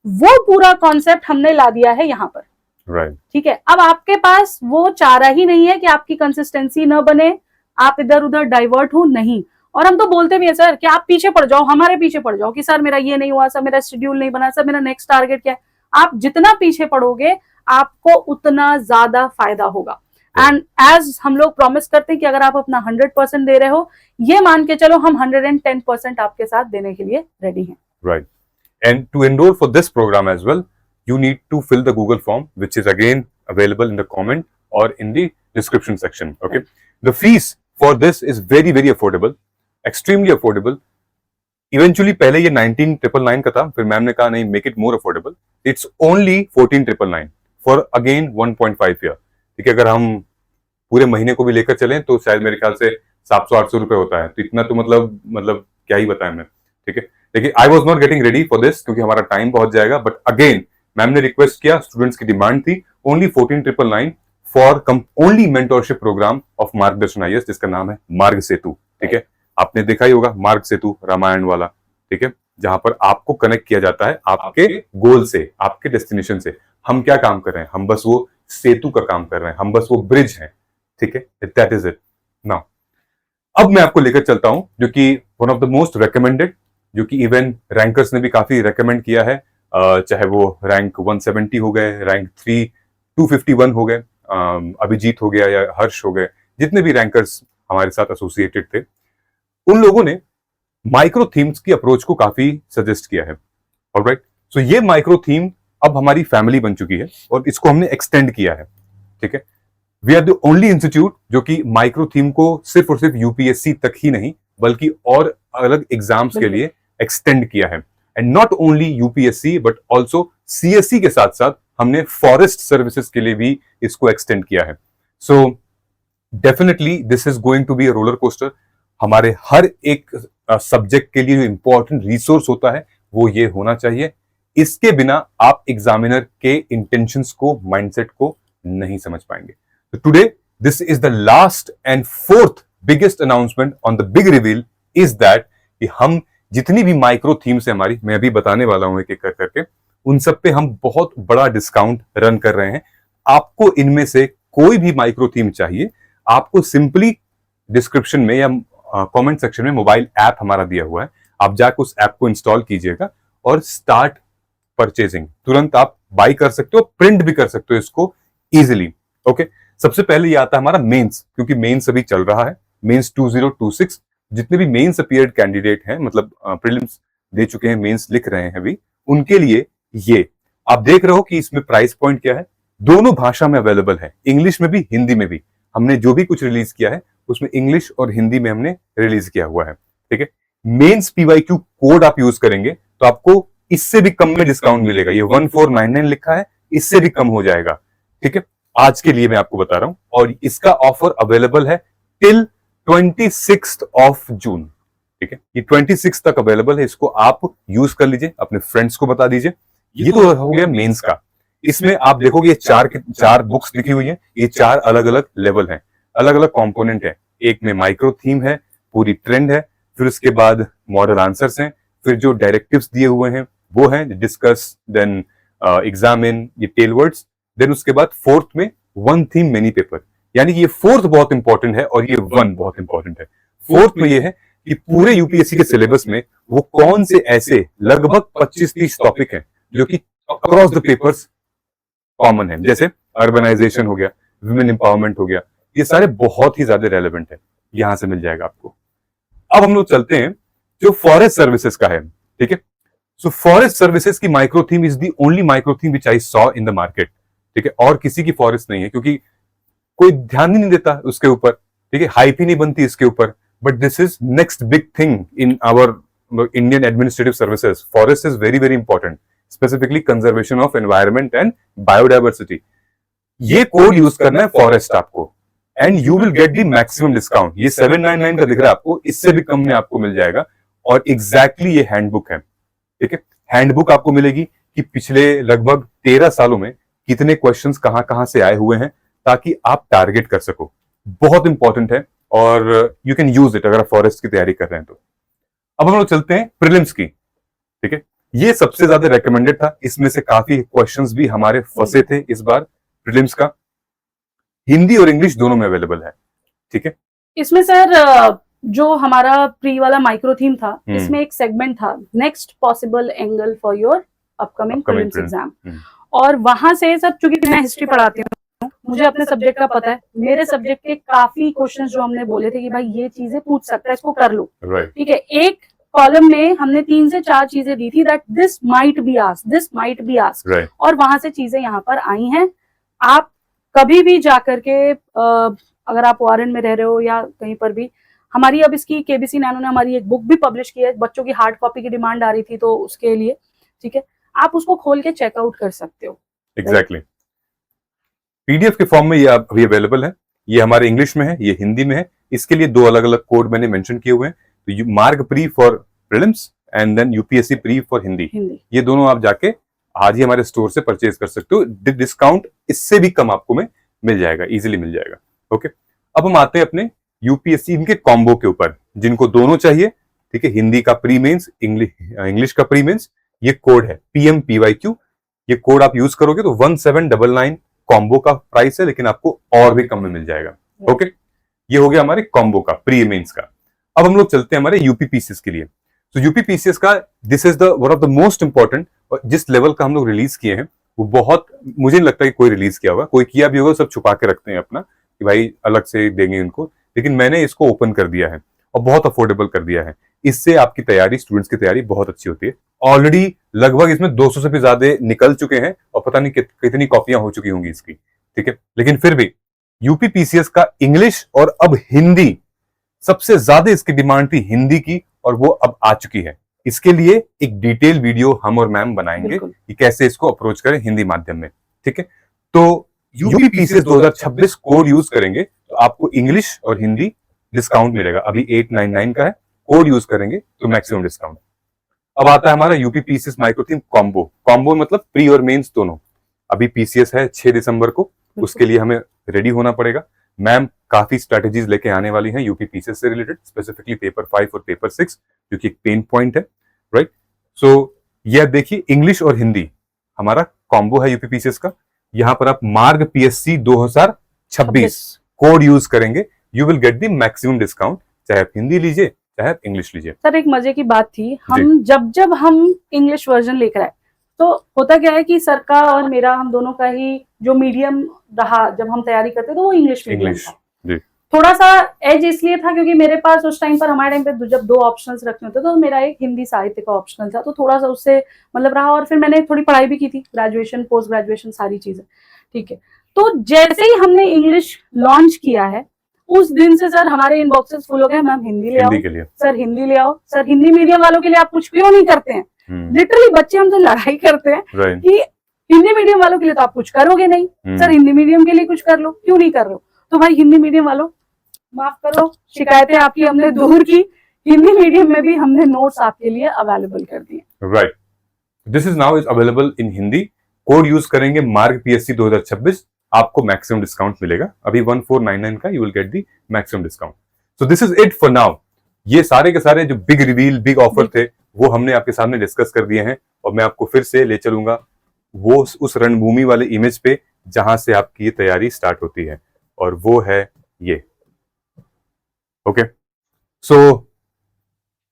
वो पूरा कॉन्सेप्ट हमने ला दिया है यहाँ पर, ठीक है। अब आपके पास वो चारा ही नहीं है कि आपकी कंसिस्टेंसी न बने, आप इधर उधर डाइवर्ट हो, नहीं। और हम तो बोलते भी है सर कि आप पीछे पड़ जाओ, हमारे पीछे पड़ जाओ, कि सर मेरा ये नहीं हुआ, सर मेरा शेड्यूल नहीं बना, सर मेरा नेक्स्ट टारगेट क्या है। आप जितना पीछे पड़ोगे आपको उतना ज्यादा फायदा होगा। एंड एज हम लोग प्रॉमिस करते हैं कि अगर आप अपना 100% दे रहे हो, ये मान के चलो हम 110% आपके साथ देने के लिए रेडी हैं। Right. And to enroll for this program as well, you need to fill the Google form, which is again available in the comment or in the description section. Okay. The fees for this is very, very affordable, extremely affordable. Eventually, पहले ये 19,999 का था, फिर मैम ने कहा नहीं, make it more affordable. It's only 14,999 for again 1.5 year. ठीक है, अगर हम पूरे महीने को भी लेकर चलें तो शायद मेरे ख्याल से 700-800 रुपए होता है। तो इतना तो मतलब क्या ही बताएं मैं, ठीक है। लेकिन I was not getting ready for this क्योंकि हमारा टाइम बहुत जाएगा, बट अगेन मैम ने रिक्वेस्ट किया, स्टूडेंट्स की डिमांड थी, only 14,999 for only mentorship program of Margdarshan IAS, जिसका नाम है मार्ग सेतु, ठीक है। आपने देखा ही होगा मार्ग सेतु रामायण वाला, ठीक है, जहां पर आपको कनेक्ट किया जाता है आपके गोल से, आपके डेस्टिनेशन से। हम क्या काम कर रहे हैं? हम बस वो सेतु का काम कर रहे हैं, हम बस वो ब्रिज हैं, ठीक है। That is it. नाउ अब मैं आपको लेकर चलता हूं जो कि one of the most recommended, जो कि इवन रैंकर्स ने भी काफी रिकमेंड किया है, चाहे वो रैंक 170 हो गए, रैंक 251 हो गए, अभिजीत हो गया या हर्ष हो गए, जितने भी रैंकर्स हमारे साथ एसोसिएटेड थे, उन लोगों ने माइक्रो थीम्स की अप्रोच को काफी सजेस्ट किया है। ऑलराइट, सो ये माइक्रो थीम अब हमारी फैमिली बन चुकी है और इसको हमने एक्सटेंड किया है। ठीक है। We are the only institute जो कि माइक्रो थीम को सिर्फ और सिर्फ यूपीएससी तक ही नहीं बल्कि और अलग एग्जाम्स के लिए एक्सटेंड किया है। And not only UPSC but also CSC के साथ साथ हमने फॉरेस्ट सर्विसेज के लिए भी इसको एक्सटेंड किया है। So definitely this is going to be a roller coaster. हमारे हर एक सब्जेक्ट के लिए जो इंपॉर्टेंट रिसोर्स होता है वो ये होना चाहिए। इसके बिना आप एग्जामिनर के इंटेंशंस को, माइंडसेट को नहीं समझ पाएंगे। तो today this is the last and fourth biggest announcement on the big reveal is that कि हम जितनी भी माइक्रो थीम्स है हमारी, मैं अभी बताने वाला हूं एक एक करके, उन सब पे हम बहुत बड़ा डिस्काउंट रन कर रहे हैं। आपको इनमें से कोई भी माइक्रो थीम चाहिए, आपको सिंपली डिस्क्रिप्शन में या कमेंट सेक्शन में मोबाइल ऐप हमारा दिया हुआ है, आप जाकर उस ऐप को इंस्टॉल कीजिएगा और स्टार्ट परचेजिंग। तुरंत आप बाई कर सकते हो, प्रिंट भी कर सकते हो इसको इजिली। ओके, सबसे पहले ये आता है हमारा मेंस, क्योंकि मेंस अभी चल रहा है, मेंस 2026। जितने भी मेंस अपीयर्ड कैंडिडेट हैं, मतलब प्रीलिम्स दे चुके हैं, मेंस लिख रहे हैं अभी, उनके लिए ये आप देख रहे हो कि इसमें प्राइस पॉइंट क्या है। दोनों भाषा में अवेलेबल है, इंग्लिश में भी हिंदी में भी। हमने जो भी कुछ रिलीज किया है उसमें इंग्लिश और हिंदी में हमने रिलीज किया हुआ है। ठीक है, मेंस पीवाईक्यू कोड आप यूज करेंगे तो आपको इससे भी कम में डिस्काउंट मिलेगा। ये 1499 लिखा है, इससे भी कम हो जाएगा। ठीक है, आज के लिए मैं आपको बता रहा हूं, और इसका ऑफर अवेलेबल है टिल 26 ऑफ जून। ठीक है, ये 26 तक अवेलेबल है, इसको आप यूज कर लीजिए, अपने फ्रेंड्स को बता दीजिए। ये तो हो गया मेंस का। इसमें आप देखोगे ये चार बुक्स लिखी हुई हैं, ये 4 अलग अलग लेवल हैं, अलग अलग कंपोनेंट है। एक में माइक्रो थीम है, पूरी ट्रेंड है, फिर उसके बाद मॉडल आंसर्स हैं, फिर जो डायरेक्टिव्स दिए हुए हैं वो हैं डिस्कस, देन एग्जामिन, ये टेल वर्ड्स, देन उसके बाद फोर्थ में वन थीम मेनी पेपर। यानी कि ये फोर्थ बहुत इंपॉर्टेंट है और ये वन बहुत इंपॉर्टेंट है। फोर्थ में ये है कि पूरे यूपीएससी के सिलेबस में वो कौन से ऐसे लगभग 25-30 टॉपिक हैं जो कि अक्रॉस द पेपर्स कॉमन है, जैसे अर्बनाइजेशन हो गया, वुमेन एम्पावरमेंट हो गया, ये सारे बहुत ही ज्यादा रेलेवेंट है, यहां से मिल जाएगा आपको। अब हम लोग चलते हैं जो फॉरेस्ट सर्विसेज का है। ठीक है, सो फॉरेस्ट सर्विसेज की micro theme is the only micro theme which I saw in the market. ठीक है, और किसी की फॉरेस्ट नहीं है क्योंकि कोई ध्यान ही नहीं देता उसके ऊपर। ठीक है, हाइप ही नहीं बनती इसके ऊपर। But this is next big thing in our Indian administrative services. Forest is very very important, specifically conservation of environment and biodiversity. ये कोड यूज करना है फॉरेस्ट आपको, and you will get the maximum discount. ये 799 का दिख रहा है आपको, इससे भी कम में आपको मिल जाएगा। और एग्जैक्टली ये हैंडबुक है। ठीक है, हैंडबुक आपको मिलेगी कि पिछले लगभग 13 सालों में कितने क्वेश्चंस कहां से आए हुए हैं, ताकि आप टारगेट कर सको। बहुत इंपॉर्टेंट है और यू कैन यूज इट अगर आप फॉरेस्ट की तैयारी कर रहे हैं तो। अब हम लोग चलते हैं प्रीलिम्स की। ठीक है, ये सबसे ज्यादा रेकमेंडेड था, इसमें से काफी क्वेश्चंस भी हमारे फंसे थे इस बार प्रीलिम्स का। हिंदी और इंग्लिश दोनों में अवेलेबल है। ठीक है, इसमें सर जो हमारा प्री वाला माइक्रो थीम था, इसमें एक सेगमेंट था next possible angle for your upcoming prelims exam. और वहां से सर, चूंकि मैं हिस्ट्री पढ़ाती हूँ, मुझे अपने सब्जेक्ट का पता है, मेरे सब्जेक्ट के काफी क्वेश्चंस जो हमने बोले थे कि भाई ये चीजें पूछ सकता है, इसको कर लो। ठीक है, एक कॉलम में हमने 3 से 4 चीजें दी थी, that this might be asked, this might be asked, और वहां से चीजें यहाँ पर आई हैं। आप कभी भी जाकर के अगर आप वारन में रह रहे हो या कहीं पर भी, हमारी अब इसकी केबीसी नैनो ने हमारी एक बुक भी पब्लिश की है, बच्चों की हार्ड कॉपी की डिमांड आ रही थी तो उसके लिए। ठीक है, आप उसको खोल के चेकआउट कर सकते हो। एग्जैक्टली, पीडीएफ के फॉर्म में ये अभी अवेलेबल है। ये हमारे इंग्लिश में है, ये हिंदी में है। इसके लिए 2 अलग अलग कोड मैंने मेंशन किए हुए हैं, तो Marg pre for prelims and then UPSC pre for Hindi. ये दोनों आप जाके आज ही हमारे स्टोर से परचेज कर सकते हो। डिस्काउंट इससे भी कम आपको में मिल जाएगा, इजीली मिल जाएगा। ओके, अब हम आते हैं अपने यूपीएससी इनके कॉम्बो के ऊपर, जिनको दोनों चाहिए। ठीक है, हिंदी का प्री मेंस, इंग्लिश का प्री मेंस। ये कोड है PMPYQ। ये कोड आप यूज करोगे तो 1799 कॉम्बो का प्राइस है, लेकिन आपको और भी कम में मिल जाएगा। ओके, ये हो गया हमारे कॉम्बो का, प्री मेंस का। अब हम लोग चलते हैं हमारे यूपीपीसीएस के लिए। तो यूपीपीसीएस का this is the one of the most important, और जिस लेवल का हम लोग रिलीज किए हैं वो बहुत, मुझे नहीं लगता कि कोई रिलीज किया होगा, कोई किया भी होगा, सब छुपा के रखते हैं अपना कि भाई अलग से देंगे इनको, लेकिन मैंने इसको ओपन कर दिया है और बहुत अफोर्डेबल कर दिया है। इससे आपकी तैयारी, स्टूडेंट्स की तैयारी बहुत अच्छी होती है। ऑलरेडी लगभग इसमें 200 से भी ज्यादा निकल चुके हैं और पता नहीं कितनी कॉपियां हो चुकी होंगी इसकी। ठीक है, लेकिन फिर भी यूपीपीसीएस का इंग्लिश और अब हिंदी, सबसे ज्यादा इसकी डिमांड थी हिंदी की, और वो अब आ चुकी है। इसके लिए एक डिटेल वीडियो हम और मैम बनाएंगे बिल्कुल। कि कैसे इसको अप्रोच करें हिंदी माध्यम में, ठीक है। तो यूपीपीसीएस 2026 कोड यूज करेंगे तो आपको इंग्लिश और हिंदी डिस्काउंट मिलेगा। अभी 899 का है, कोड यूज करेंगे तो मैक्सिमम डिस्काउंट। अब आता है हमारा UPPCS micro theme combo. Combo मतलब प्री और मेंस दोनों। अभी पीसीएस है 6 दिसंबर को, उसके लिए हमें रेडी होना पड़ेगा। मैम काफी स्ट्रेटेजीज लेके आने वाली हैं यूपीपीसीएस से रिलेटेड, स्पेसिफिकली पेपर 5 और पेपर 6, जो कि एक पेन पॉइंट है, राइट। सो यह देखिए, इंग्लिश और हिंदी हमारा कॉम्बो है यूपीपीसीएस का। यहां पर आप मार्ग पीएससी 2026 कोड यूज करेंगे, you will get the maximum discount, चाहे आप हिंदी लीजिए चाहे आप इंग्लिश लीजिए। सर एक मजे की बात थी, हम जब हम इंग्लिश वर्जन लेकर आए तो होता क्या है कि सर का और मेरा, हम दोनों का ही जो मीडियम रहा जब हम तैयारी करते तो वो इंग्लिश मीडियम था। जी। थोड़ा सा एज इसलिए था क्योंकि मेरे पास उस टाइम पर, हमारे टाइम पे जब 2 ऑप्शंस रखने होते तो मेरा एक हिंदी साहित्य का ऑप्शनल था, तो थोड़ा सा उससे मतलब रहा। और फिर मैंने थोड़ी पढ़ाई भी की थी, ग्रेजुएशन पोस्ट ग्रेजुएशन सारी चीजें, ठीक है। तो जैसे ही हमने इंग्लिश लॉन्च किया है उस दिन से सर हमारे इनबॉक्सेस फुल हो गए, मैम हिंदी ले आओ, सर हिंदी ले आओ, सर हिंदी मीडियम वालों के लिए आप कुछ क्यों नहीं करते हैं। लिटरली बच्चे हमसे लड़ाई करते हैं कि हिंदी मीडियम वालों के लिए तो आप कुछ करोगे नहीं, सर हिंदी मीडियम के लिए कुछ कर लो, क्यों नहीं कर रहे हो। तो भाई हिंदी मीडियम वालों माफ करो, शिकायतें आपकी हमने दूर की, हिंदी मीडियम में भी हमने नोट्स आपके लिए अवेलेबल कर दिए। Right, this is now is available in Hindi. Code use करेंगे मार्ग पीएससी 2026, आपको मैक्सिमम डिस्काउंट मिलेगा। अभी 1499 का you will get the maximum discount. So this is it for now. ये सारे के सारे जो बिग रिवील, बिग ऑफर थे, वो हमने आपके सामने डिस्कस कर दिए हैं, और मैं आपको फिर से ले चलूंगा वो उस रणभूमि वाले इमेज पे जहां से आपकी ये तैयारी स्टार्ट होती है, और वो है ये। ओके, सो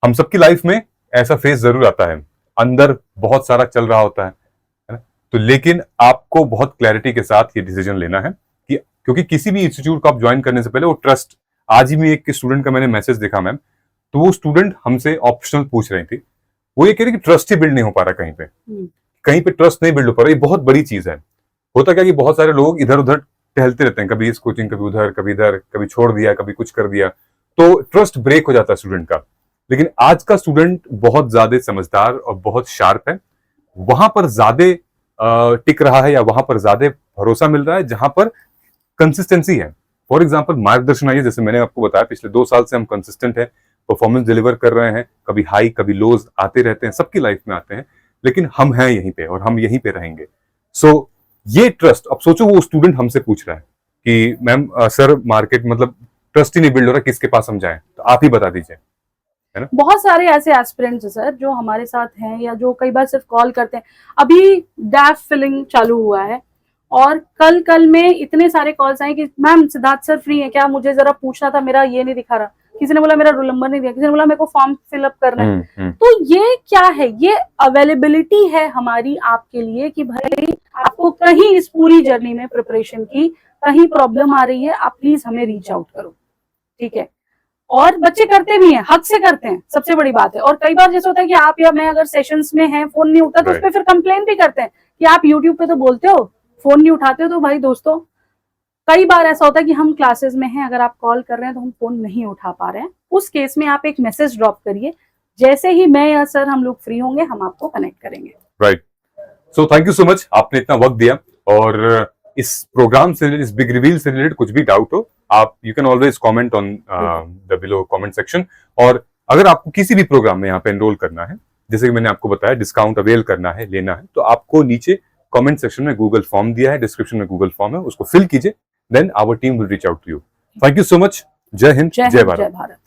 हम सबकी लाइफ में ऐसा फेज जरूर आता है, अंदर बहुत सारा चल रहा होता है ना, तो लेकिन आपको बहुत क्लैरिटी के साथ ये डिसीजन लेना है कि, क्योंकि किसी भी इंस्टीट्यूट को आप ज्वाइन करने से पहले वो ट्रस्ट, आज ही में एक स्टूडेंट का मैंने मैसेज देखा मैम, तो वो स्टूडेंट हमसे ऑप्शनल पूछ रही थी, वो ये कह रही कि ट्रस्ट ही बिल्ड नहीं हो पा रहा, कहीं पे ट्रस्ट नहीं बिल्ड हो पा रहा। ये बहुत बड़ी चीज है। होता क्या कि बहुत सारे लोग इधर उधर टहलते रहते हैं, कभी इस कोचिंग, कभी उधर, कभी इधर, कभी छोड़ दिया, कभी कुछ कर दिया, तो ट्रस्ट ब्रेक हो जाता है स्टूडेंट का। लेकिन आज का स्टूडेंट बहुत ज्यादा समझदार और बहुत शार्प है, वहां पर ज्यादा टिक रहा है, या वहां पर ज्यादा भरोसा मिल रहा है जहां पर कंसिस्टेंसी है। फॉर एग्जाम्पल मार्गदर्शन आइए, जैसे मैंने आपको बताया पिछले 2 साल से हम कंसिस्टेंट है, परफॉर्मेंस डिलीवर कर रहे हैं, कभी हाई कभी लोज आते रहते हैं, सबकी लाइफ में आते हैं, लेकिन हम हैं यहीं पे और हम यहीं पे रहेंगे। सो ये ट्रस्ट, अब सोचो वो स्टूडेंट हमसे पूछ रहा है कि मैम सर मार्केट मतलब ट्रस्ट ही नहीं बिल्ड हो रहा, किसके पास हम जाएं, तो आप ही बता दीजिए, है ना। बहुत सारे ऐसे एस्पिरेंट्स हैं सर जो हमारे साथ हैं, या जो कई बार सिर्फ कॉल करते हैं। अभी डैफ फिलिंग चालू हुआ है और कल में इतने सारे कॉल्स आए कि मैम सिद्धार्थ सर फ्री है क्या, मुझे जरा पूछना था, मेरा ये नहीं दिखा रहा, किसी ने बोला मेरा रोल नंबर नहीं दिया, किसी ने बोला मेरे को फॉर्म फिलअप करना है। तो ये क्या है, ये अवेलेबिलिटी है हमारी आपके लिए कि भाई आपको कहीं इस पूरी जर्नी में प्रिपरेशन की कहीं प्रॉब्लम आ रही है, आप प्लीज हमें रीच आउट करो, ठीक है। और बच्चे करते भी हैं, हक से करते हैं, सबसे बड़ी बात है। और कई बार जैसे होता है कि आप या मैं अगर सेशंस में हैं, फोन नहीं उठता तो उस पर फिर कंप्लेन भी करते हैं कि आप यूट्यूब पे तो बोलते हो, फोन नहीं उठाते हो। तो भाई दोस्तों, कई बार ऐसा होता है कि हम क्लासेस में हैं, अगर आप कॉल कर रहे हैं तो हम फोन नहीं उठा पा रहे हैं, उस केस में आप एक मैसेज ड्रॉप करिए, जैसे ही मैं या सर हम लोग फ्री होंगे हम आपको कनेक्ट करेंगे। Right, so thank you so much, आपने इतना वक्त दिया। और इस प्रोग्राम से रिलेटेड, इस बिग रिवील से रिलेटेड कुछ भी डाउट हो, आप you can always comment on the below comment section. और अगर आपको किसी भी प्रोग्राम में यहाँ पे एनरोल करना है, जैसे कि मैंने आपको बताया डिस्काउंट अवेल करना है, लेना है, तो आपको नीचे कमेंट सेक्शन में गूगल फॉर्म दिया है, डिस्क्रिप्शन में गूगल फॉर्म है, उसको फिल कीजिए, then our team will reach out to you. Thank you so much. जय हिंद, जय भारत।